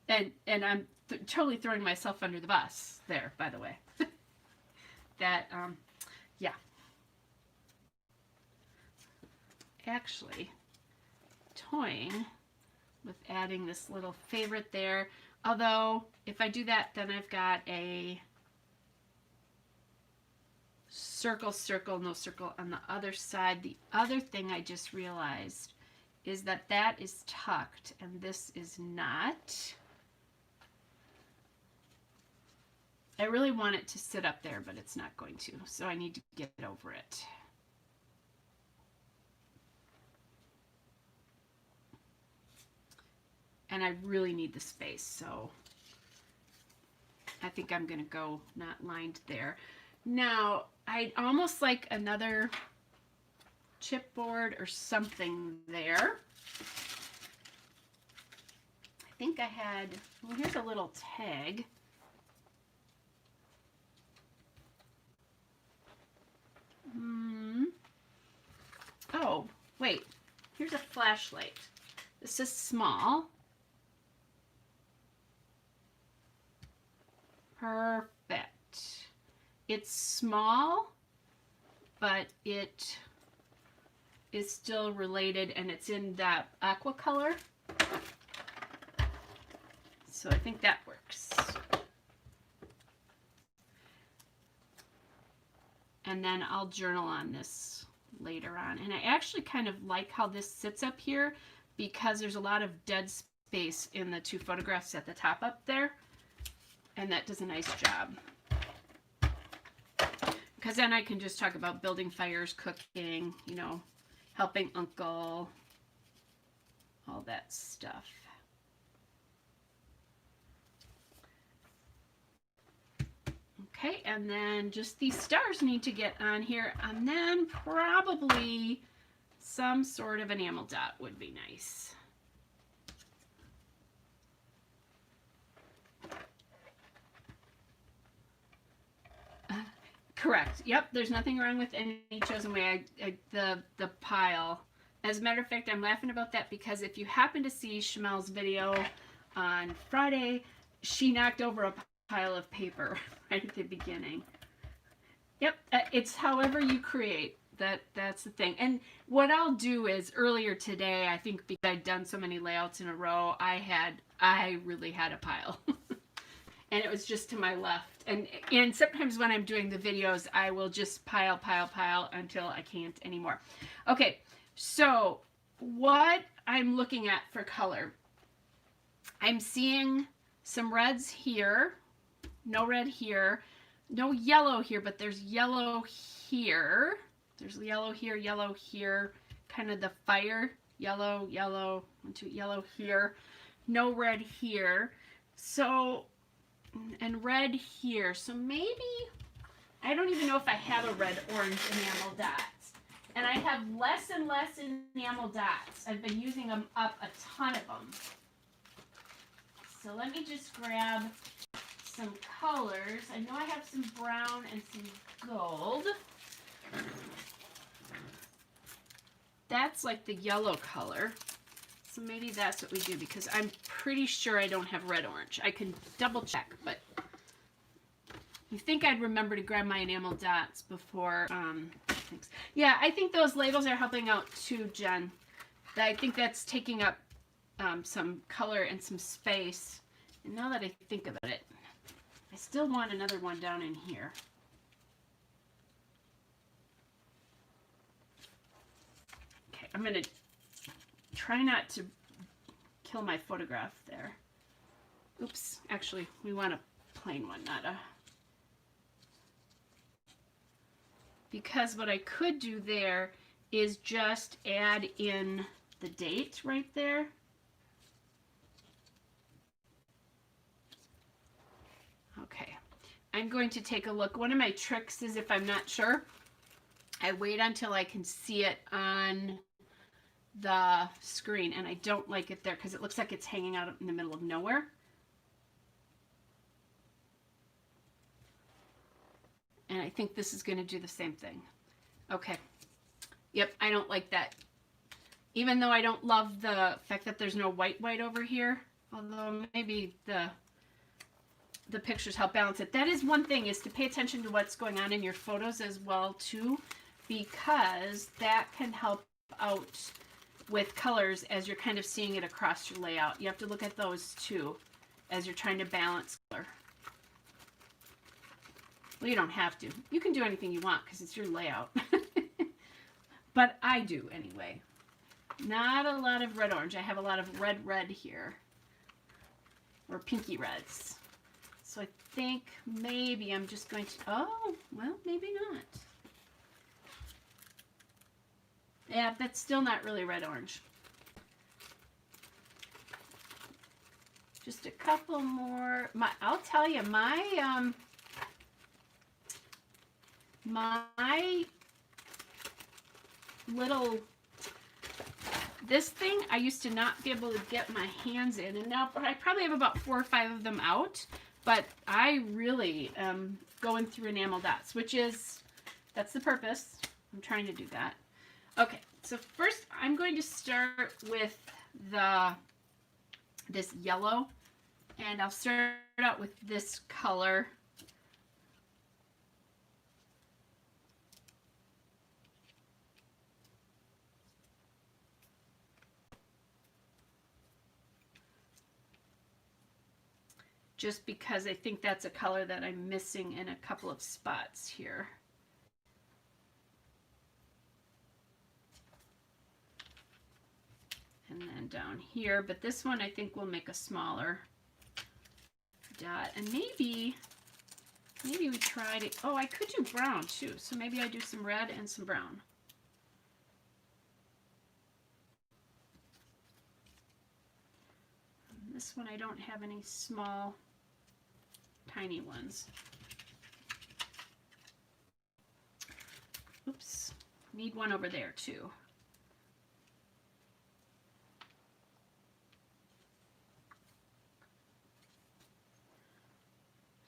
and I'm totally throwing myself under the bus there, by the way. That yeah. Actually, toying with adding this little favorite there. Although, if I do that, then I've got a circle, circle, no circle on the other side. The other thing I just realized is that that is tucked and this is not. I really want it to sit up there, but it's not going to, so I need to get over it. And I really need the space, so I think I'm going to go not lined there. Now, I'd almost like another chipboard or something there. I think I had, well, here's a little tag. Oh, wait, here's a flashlight. This is small. Perfect. It's small, but it is still related, and it's in that aqua color. So I think that works. And then I'll journal on this later on. And I actually kind of like how this sits up here because there's a lot of dead space in the two photographs at the top up there. And that does a nice job. Because then I can just talk about building fires, cooking, you know, helping Uncle, all that stuff. Okay, and then just these stars need to get on here, and then probably some sort of enamel dot would be nice. Correct. Yep, there's nothing wrong with any chosen way. The pile. As a matter of fact, I'm laughing about that because if you happen to see Shamel's video on Friday, she knocked over a pile of paper right at the beginning. Yep, it's however you create. That's the thing. And what I'll do is earlier today, I think because I'd done so many layouts in a row, I really had a pile. And it was just to my left. And sometimes when I'm doing the videos, I will just pile until I can't anymore. Okay, so what I'm looking at for color, I'm seeing some reds here, no red here, no yellow here, but there's yellow here. There's yellow here, kind of the fire, yellow, yellow here, no red here. So, and red here. So maybe, I don't even know if I have a red orange enamel dots. And I have less and less enamel dots. I've been using them up a ton of them. So let me just grab some colors. I know I have some brown and some gold. That's like the yellow color. So maybe that's what we do because I'm pretty sure I don't have red orange. I can double check, but you think I'd remember to grab my enamel dots before. Thanks. Yeah, I think those labels are helping out too, Jen. I think that's taking up some color and some space. And now that I think about it, I still want another one down in here. Okay, I'm going to try not to kill my photograph there. Oops, actually, we want a plain one, not a... Because what I could do there is just add in the date right there. Okay. I'm going to take a look. One of my tricks is if I'm not sure, I wait until I can see it on the screen, and I don't like it there because it looks like it's hanging out in the middle of nowhere. And I think this is going to do the same thing. Okay. Yep, I don't like that. Even though I don't love the fact that there's no white over here, although maybe the pictures help balance it. That is one thing, is to pay attention to what's going on in your photos as well too, because that can help out with colors as you're kind of seeing it across your layout. You have to look at those too as you're trying to balance color. Well, you don't have to. You can do anything you want because it's your layout. But I do anyway. Not a lot of red orange. I have a lot of red here. Or pinky reds. So I think maybe I'm just going to, oh, well, maybe not. Yeah, that's still not really red orange. Just a couple more. I'll tell you, my little, this thing I used to not be able to get my hands in, and now I probably have about 4 or 5 of them out, but I really am going through enamel dots, which is, that's the purpose. I'm trying to do that. Okay, so first I'm going to start with this yellow, and I'll start out with this color. Just because I think that's a color that I'm missing in a couple of spots here. And then down here, but this one I think will make a smaller dot. And maybe we try to, oh, I could do brown too. So maybe I do some red and some brown. And this one I don't have any small, tiny ones. Oops, need one over there too.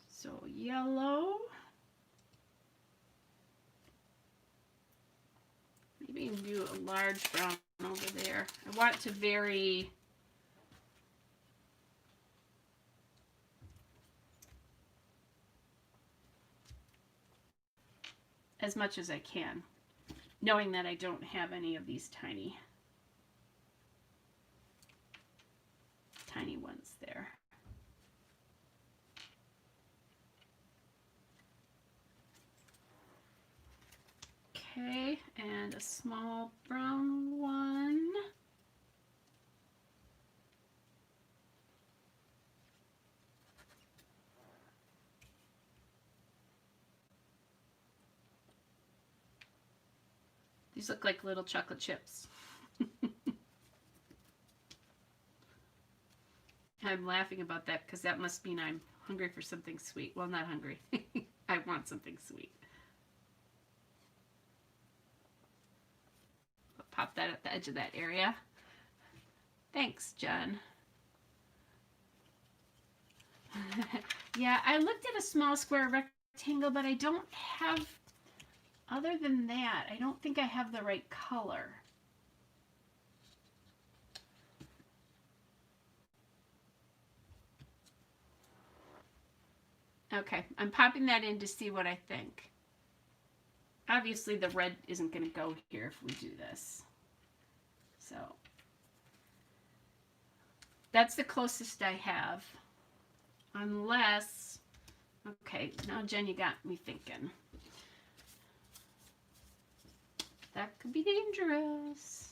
So yellow. Maybe you can do a large brown over there. I want to vary as much as I can, knowing that I don't have any of these tiny ones there. Okay, and a small brown one. These look like little chocolate chips. I'm laughing about that because that must mean I'm hungry for something sweet. Well, not hungry. I want something sweet. I'll pop that at the edge of that area. Thanks, Jen. Yeah, I looked at a small square rectangle, but I don't have, other than that, I don't think I have the right color. Okay, I'm popping that in to see what I think. Obviously the red isn't going to go here if we do this. So that's the closest I have. Unless, okay, now Jen, you got me thinking. That could be dangerous.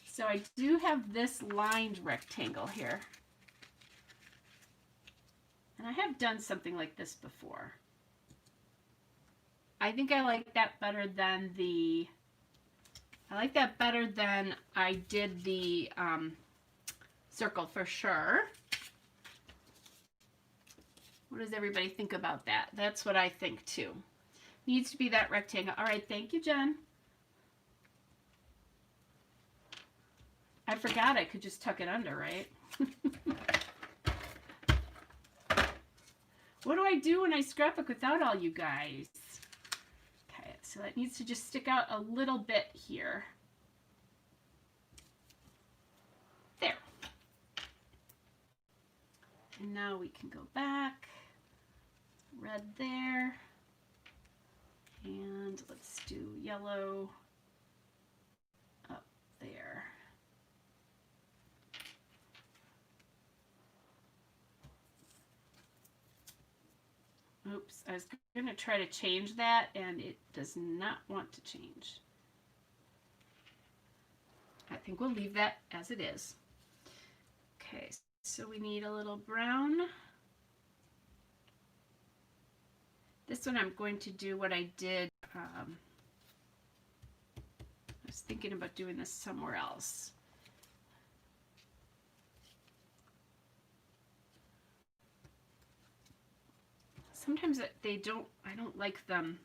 So I do have this lined rectangle here. And I have done something like this before. I think I like that better than I did the circle for sure. What does everybody think about that? That's what I think too. Needs to be that rectangle. All right, thank you, Jen. I forgot I could just tuck it under, right? What do I do when I scrapbook without all you guys? Okay, so that needs to just stick out a little bit here. There. And now we can go back. Red there. And let's do yellow up there. Oops, I was going to try to change that, and it does not want to change. I think we'll leave that as it is. Okay, so we need a little brown. This one I'm going to do what I did. I was thinking about doing this somewhere else. Sometimes they don't, I don't like them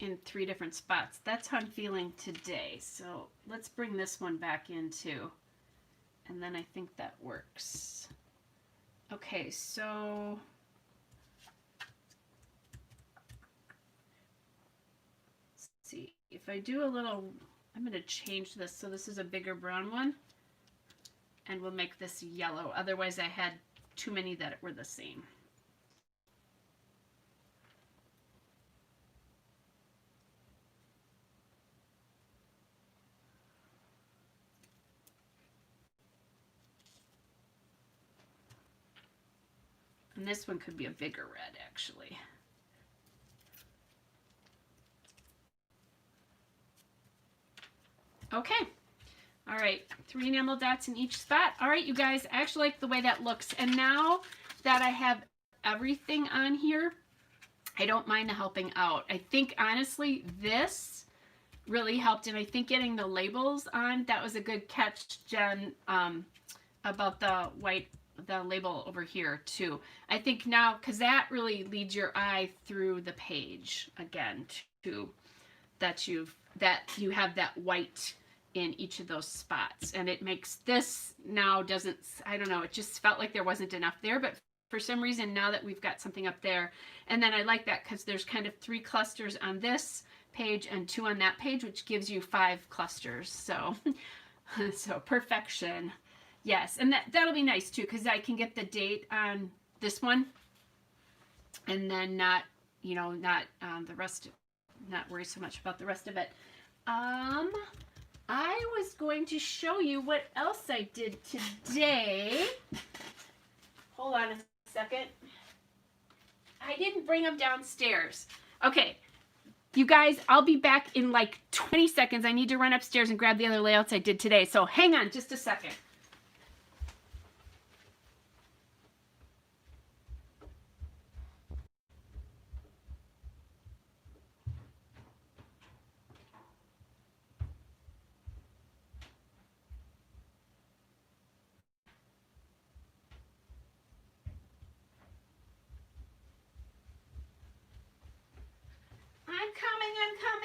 in 3 different spots. That's how I'm feeling today. So let's bring this one back in too. And then I think that works. Okay, so let's see. If I do a little, I'm going to change this so this is a bigger brown one. And we'll make this yellow. Otherwise, I had too many that were the same. And this one could be a bigger red, actually. Okay. All right, 3 enamel dots in each spot. All right, you guys, I actually like the way that looks. And now that I have everything on here, I don't mind helping out. I think, honestly, this really helped. And I think getting the labels on, that was a good catch, Jen, about the label over here, too. I think now, because that really leads your eye through the page, again, to that you have that white in each of those spots, and it makes this now doesn't, I don't know, it just felt like there wasn't enough there, but for some reason now that we've got something up there, and then I like that because there's kind of 3 clusters on this page and 2 on that page, which gives you 5 clusters. So so perfection. Yes, and that'll be nice too, because I can get the date on this one and then not, you know, not the rest, not worry so much about the rest of it. I was going to show you what else I did today. Hold on a second. I didn't bring them downstairs. Okay, you guys, I'll be back in like 20 seconds. I need to run upstairs and grab the other layouts I did today. So hang on just a second.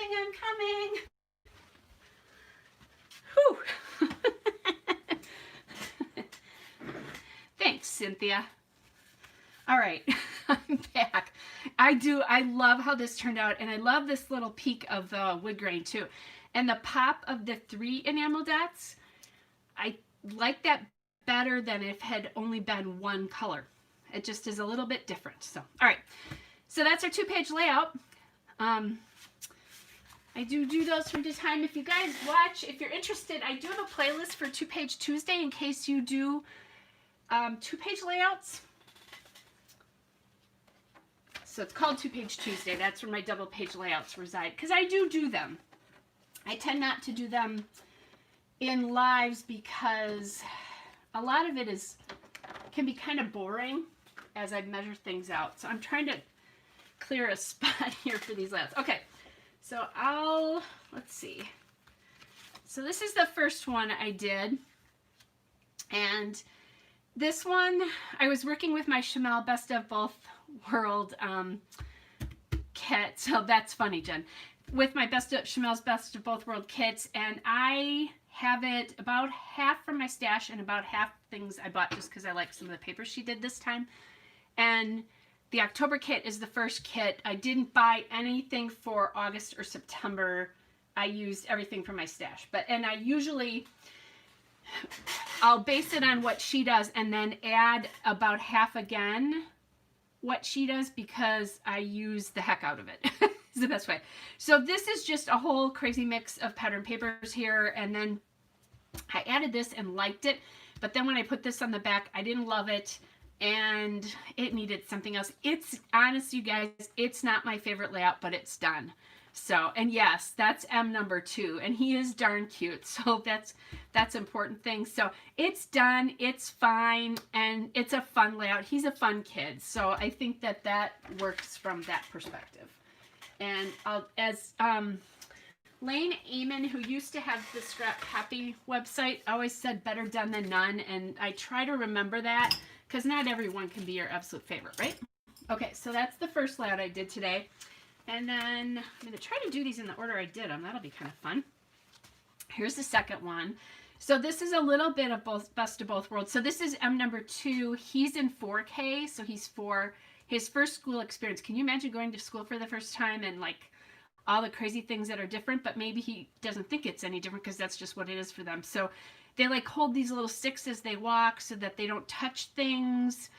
I'm coming. Whew. Thanks, Cynthia. All right, I'm back. I love how this turned out, and I love this little peak of the wood grain too. And the pop of the 3 enamel dots, I like that better than if it had only been 1 color. It just is a little bit different. So, all right. So that's our 2-page layout. I do those from time to time. If you guys watch, if you're interested, I do have a playlist for 2-Page Tuesday in case you do 2-page layouts. So it's called 2-Page Tuesday. That's where my double-page layouts reside, because I do them. I tend not to do them in lives because a lot of it can be kind of boring as I measure things out. So I'm trying to clear a spot here for these layouts. Okay. So let's see. So this is the first one I did. And This one, I was working with my Chamel Best of Both World kit. So that's funny, Jen. With my Chamel's Best of Both World kits, and I have it about half from my stash and about half things I bought just because I like some of the papers she did this time. And the October kit is the first kit. I didn't buy anything for August or September. I used everything from my stash. And I usually, I'll base it on what she does and then add about half again what she does because I use the heck out of it. Is the best way. So this is just a whole crazy mix of pattern papers here, and then I added this and liked it, but then when I put this on the back, I didn't love it, and it needed something else. It's honest, you guys, it's not my favorite layout, but it's done. So, and yes, that's M number 2, and he is darn cute. So that's important thing. So it's done, it's fine, and it's a fun layout. He's a fun kid. So I think that that works from that perspective. And as Lane Amon, who used to have the Scrap Happy website, always said better done than none. And I try to remember that because not everyone can be your absolute favorite, right? Okay, so that's the first layout I did today. And then I'm going to try to do these in the order I did them. That'll be kind of fun. Here's the second one. So this is a little bit of both Best of Both Worlds. So this is M number 2. He's in 4K, so he's for his first school experience. Can you imagine going to school for the first time and like all the crazy things that are different, but maybe he doesn't think it's any different because that's just what it is for them. So they like hold these little sticks as they walk so that they don't touch things.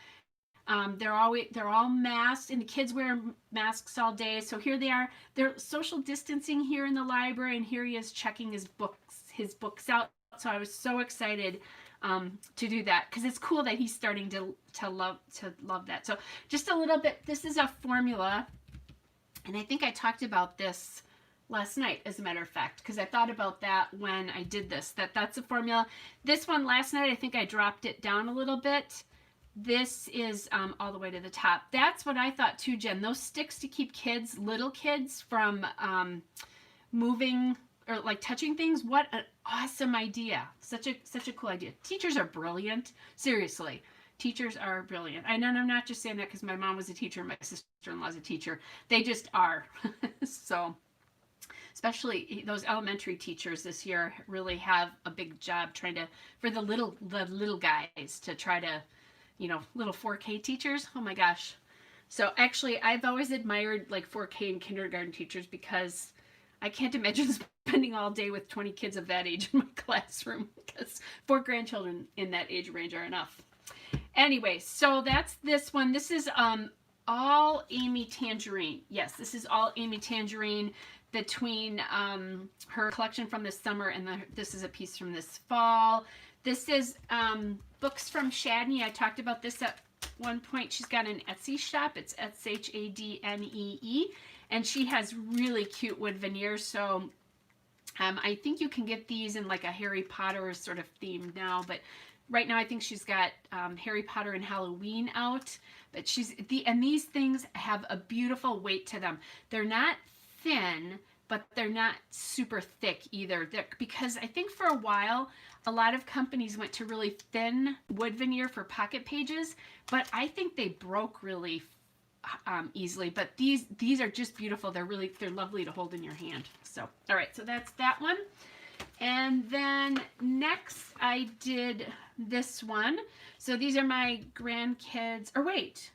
They're all masked, and the kids wear masks all day. So here they are. They're social distancing here in the library, and here he is checking his books out. So I was so excited to do that because it's cool that he's starting to love that. So just a little bit. This is a formula, and I think I talked about this last night, as a matter of fact, because I thought about that when I did this. That's a formula. This one last night, I think I dropped it down a little bit. This is all the way to the top. That's what I thought too, Jen. Those sticks to keep kids, little kids, from moving or like touching things. What an awesome idea. Such a cool idea. Teachers are brilliant. Seriously. Teachers are brilliant. I know I'm not just saying that because my mom was a teacher and my sister-in-law's a teacher. They just are. So especially those elementary teachers this year really have a big job trying to, for the little guys to try to, you know, little 4K teachers. Oh my gosh. So actually, I've always admired like 4K and kindergarten teachers because I can't imagine spending all day with 20 kids of that age in my classroom because 4 grandchildren in that age range are enough. Anyway, so that's this one. This is all Amy Tangerine. Yes, this is all Amy Tangerine between her collection from this summer and this is a piece from this fall. This is books from Shadney. I talked about this at one point. She's got an Etsy shop. It's Shadnee, and she has really cute wood veneers. So I think you can get these in like a Harry Potter sort of theme now, but right now I think she's got Harry Potter and Halloween out. But and these things have a beautiful weight to them. They're not thin, but they're not super thick either. Because I think for a while, a lot of companies went to really thin wood veneer for pocket pages, but I think they broke really easily. But these are just beautiful. They're lovely to hold in your hand. So, all right, so that's that one. And then next I did this one. So these are my grandkids, or wait,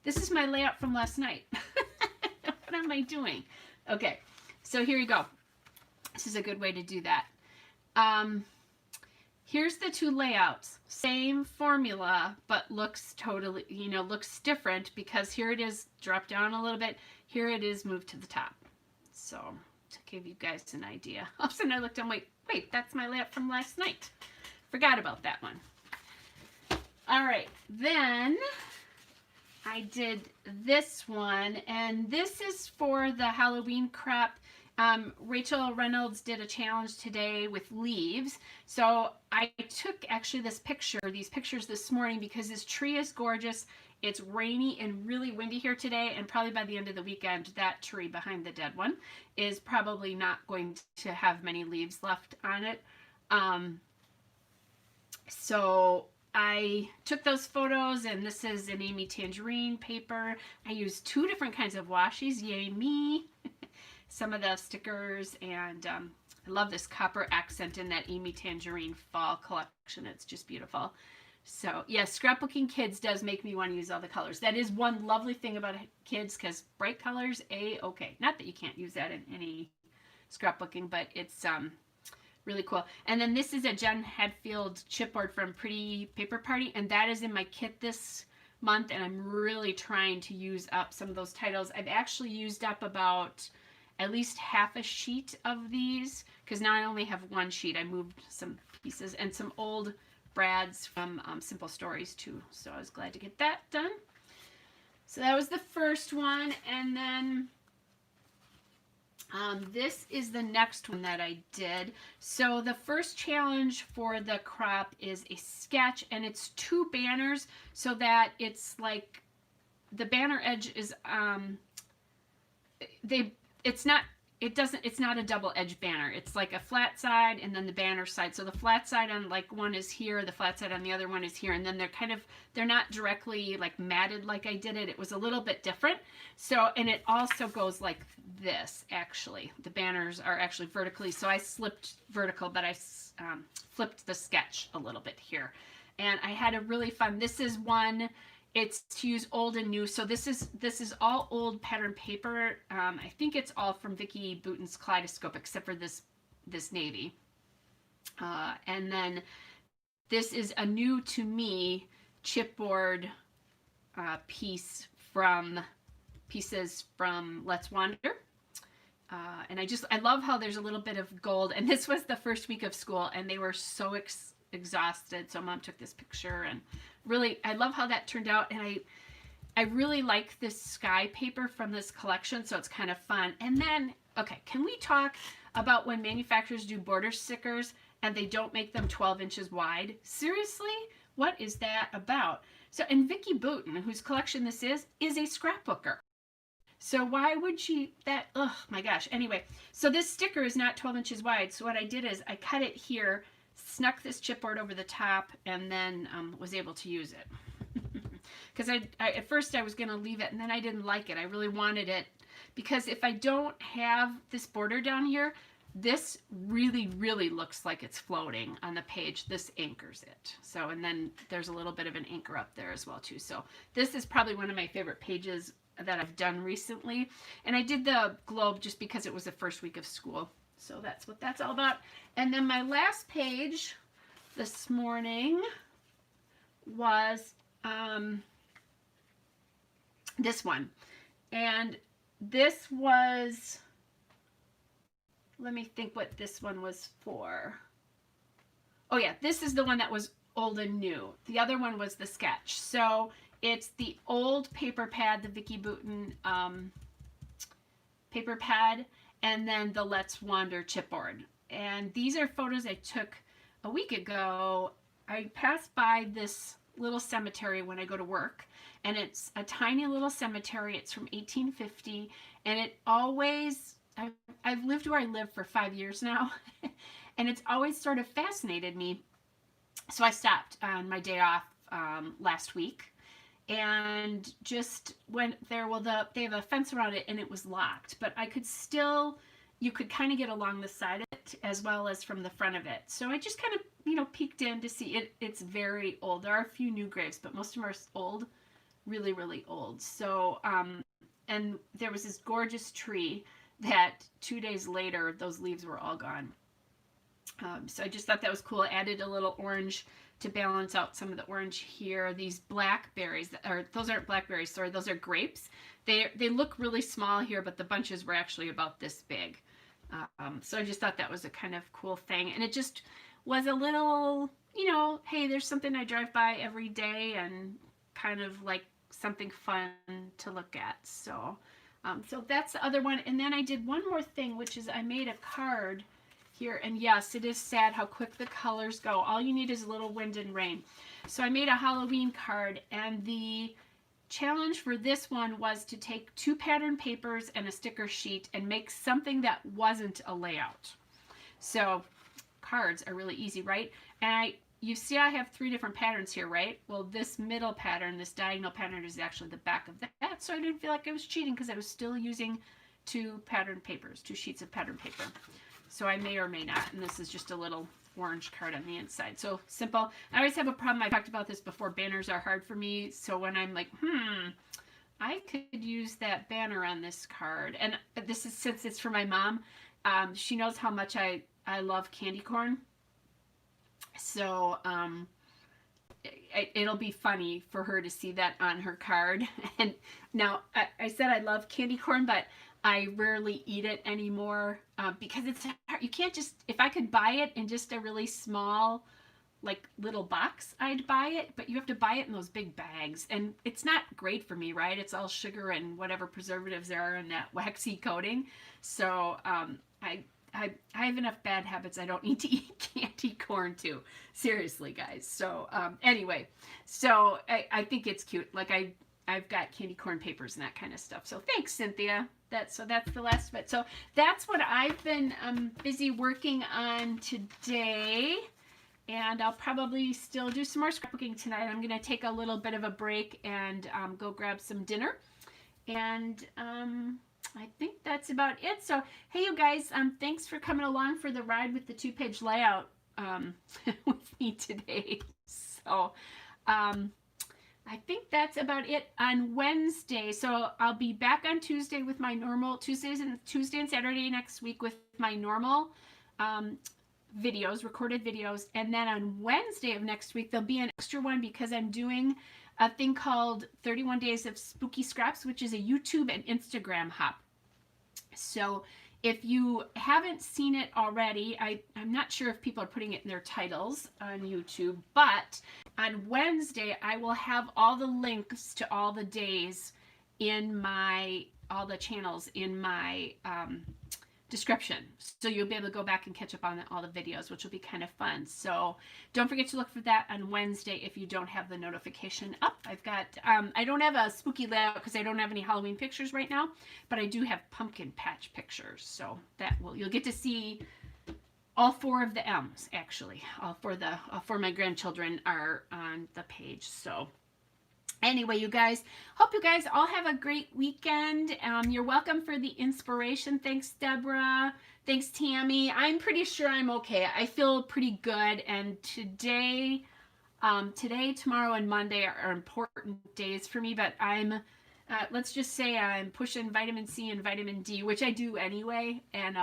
this is my layout from last night. What am I doing? Okay, so here you go. This is a good way to do that. Here's the 2 layouts. Same formula, but looks totally, looks different because here it is dropped down a little bit. Here it is moved to the top. So to give you guys an idea. All of a sudden I looked and wait, that's my layout from last night. Forgot about that one. All right, then I did this one, and this is for the Halloween crap. Rachel Reynolds did a challenge today with leaves. So I took actually these pictures this morning because this tree is gorgeous. It's rainy and really windy here today, and probably by the end of the weekend, that tree behind the dead one is probably not going to have many leaves left on it. So I took those photos, and this is an Amy Tangerine paper. I used 2 different kinds of washes, yay me. Some of the stickers, and I love this copper accent in that Amy Tangerine fall collection. It's just beautiful. So yeah, scrapbooking kids does make me want to use all the colors. That is one lovely thing about kids, because bright colors, okay. Not that you can't use that in any scrapbooking, but it's really cool. And then this is a Jen Hadfield chipboard from Pretty Paper Party, and that is in my kit this month, and I'm really trying to use up some of those titles. I've actually used up about at least half a sheet of these, because now I only have 1 sheet. I moved some pieces and some old Brad's from Simple Stories too, so I was glad to get that done. So that was the first one, and then this is the next one that I did. So the first challenge for the crop is a sketch, and it's 2 banners, so that it's like the banner edge is it's not a double edged banner. It's like a flat side and then the banner side. So the flat side on like one is here, the flat side on the other one is here, and then they're not directly like matted like I did it. It was a little bit different. So, and it also goes like this, actually. The banners are actually vertically, so I slipped vertical, but I flipped the sketch a little bit here. And I had a really fun, this is one, it's to use old and new. So this is all old pattern paper. I think it's all from Vicki Boutin's Kaleidoscope, except for this navy. And then this is a new to me chipboard pieces from Let's Wander. And I love how there's a little bit of gold. And this was the first week of school, and they were so exhausted. So Mom took this picture, and really, I love how that turned out. And I really like this sky paper from this collection, so it's kind of fun. And then, okay, can we talk about when manufacturers do border stickers and they don't make them 12 inches wide? Seriously? What is that about? So, and Vicki Boutin, whose collection this is a scrapbooker. So why would she, oh my gosh. Anyway, so this sticker is not 12 inches wide. So what I did is I cut it here, snuck this chipboard over the top, and then was able to use it. Because at first I was going to leave it, and then I didn't like it. I really wanted it, because if I don't have this border down here, this really, really looks like it's floating on the page. This anchors it. So, and then there's a little bit of an anchor up there as well too. So this is probably one of my favorite pages that I've done recently. And I did the globe just because it was the first week of school. So that's what that's all about. And then my last page this morning was this one. And this was, let me think what this one was for. Oh yeah, this is the one that was old and new. The other one was the sketch. So it's the old paper pad, the Vicki Boutin paper pad, and then the Let's Wander chipboard. And these are photos I took a week ago. I passed by this little cemetery when I go to work, and it's a tiny little cemetery. It's from 1850, and it always, I've lived where I live for 5 years now, and it's always sort of fascinated me. So I stopped on my day off last week, and just went there. Well, they have a fence around it, and it was locked, but I could still, you could kind of get along the side of it as well as from the front of it. So I just kind of, peeked in to see it. It's very old. There are a few new graves, but most of them are old, really, really old. So, and there was this gorgeous tree that 2 days later, those leaves were all gone. So I just thought that was cool. I added a little orange to balance out some of the orange here. These blackberries, or those aren't blackberries, sorry, those are grapes. They look really small here, but the bunches were actually about this big. So I just thought that was a kind of cool thing. And it just was a little, hey, there's something I drive by every day, and kind of like something fun to look at. So, so that's the other one. And then I did one more thing, which is I made a card here. And yes, it is sad how quick the colors go. All you need is a little wind and rain. So I made a Halloween card, and the challenge for this one was to take 2 pattern papers and a sticker sheet and make something that wasn't a layout. So cards are really easy, right? And you see I have 3 different patterns here, right? Well, this middle pattern, this diagonal pattern, is actually the back of that, so I didn't feel like I was cheating because I was still using 2 sheets of pattern paper. So I may or may not, and this is just a little orange card on the inside. So simple. I always have a problem. I talked about this before. Banners are hard for me, so when I'm like, I could use that banner on this card, and this is, since it's for my mom, she knows how much I love candy corn. So it'll be funny for her to see that on her card. And now I said I love candy corn, but I rarely eat it anymore because it's hard. You can't just, if I could buy it in just a really small, like, little box, I'd buy it, but you have to buy it in those big bags, and it's not great for me, right? It's all sugar and whatever preservatives there are in that waxy coating. So I have enough bad habits. I don't need to eat candy corn too. Seriously, guys. So anyway, so I think it's cute. Like, I've got candy corn papers and that kind of stuff. So thanks, Cynthia. That's the last bit. So that's what I've been busy working on today. And I'll probably still do some more scrapbooking tonight. I'm going to take a little bit of a break and go grab some dinner. And I think that's about it. So, hey, you guys, thanks for coming along for the ride with the 2-page layout with me today. So, I think that's about it on Wednesday. So I'll be back on Tuesday with my normal Tuesday and Saturday next week with my normal videos, recorded videos. And then on Wednesday of next week, there'll be an extra one because I'm doing a thing called 31 Days of Spooky Scraps, which is a YouTube and Instagram hop. So if you haven't seen it already, I'm not sure if people are putting it in their titles on YouTube, but on Wednesday, I will have all the links to all the days in all the channels in my description. So you'll be able to go back and catch up on all the videos, which will be kind of fun. So don't forget to look for that on Wednesday if you don't have the notification up. I've got, I don't have a spooky layout because I don't have any Halloween pictures right now, but I do have pumpkin patch pictures. So you'll get to see all 4 of the M's, actually. All 4 of my grandchildren are on the page. So anyway, you guys, hope you guys all have a great weekend. You're welcome for the inspiration. Thanks, Deborah. Thanks, Tammy. I'm pretty sure I'm okay. I feel pretty good. And today, tomorrow, and Monday are important days for me. But let's just say I'm pushing vitamin C and vitamin D, which I do anyway, and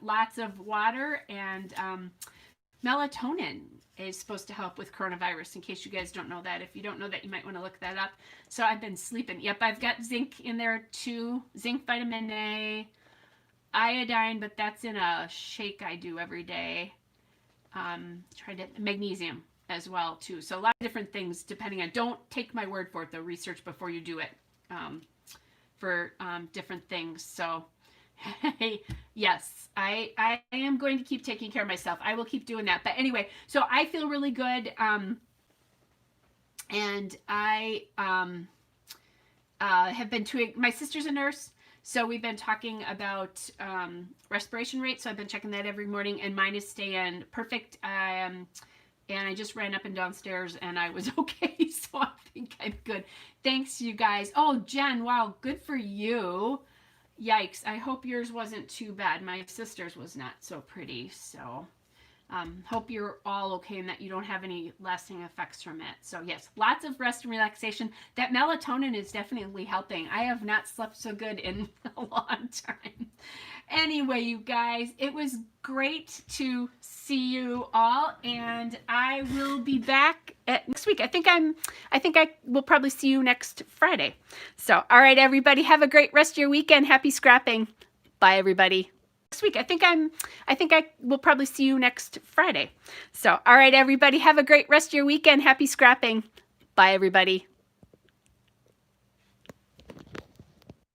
lots of water, and melatonin is supposed to help with coronavirus, in case you guys don't know that. If you don't know that, you might want to look that up. So I've been sleeping. Yep, I've got zinc in there too. Zinc, vitamin A, iodine, but that's in a shake I do every day. Magnesium as well too. So a lot of different things depending on, don't take my word for it though, research before you do it for different things. So yes, I am going to keep taking care of myself. I will keep doing that. But anyway, so I feel really good. And I have been my sister's a nurse, so we've been talking about respiration rate. So I've been checking that every morning, and mine is staying perfect. And I just ran up and downstairs, and I was okay. So I think I'm good. Thanks, you guys. Oh, Jen, wow, good for you. Yikes, I hope yours wasn't too bad. My sister's was not so pretty, so hope you're all okay and that you don't have any lasting effects from it. So yes, lots of rest and relaxation. That melatonin is definitely helping. I have not slept so good in a long time. Anyway, you guys, it was great to see you all, and I will be back next week. I think I will probably see you next Friday. So, all right, everybody, have a great rest of your weekend. Happy scrapping. Bye, everybody. Next week, I think I will probably see you next Friday. So, all right, everybody, have a great rest of your weekend. Happy scrapping. Bye, everybody.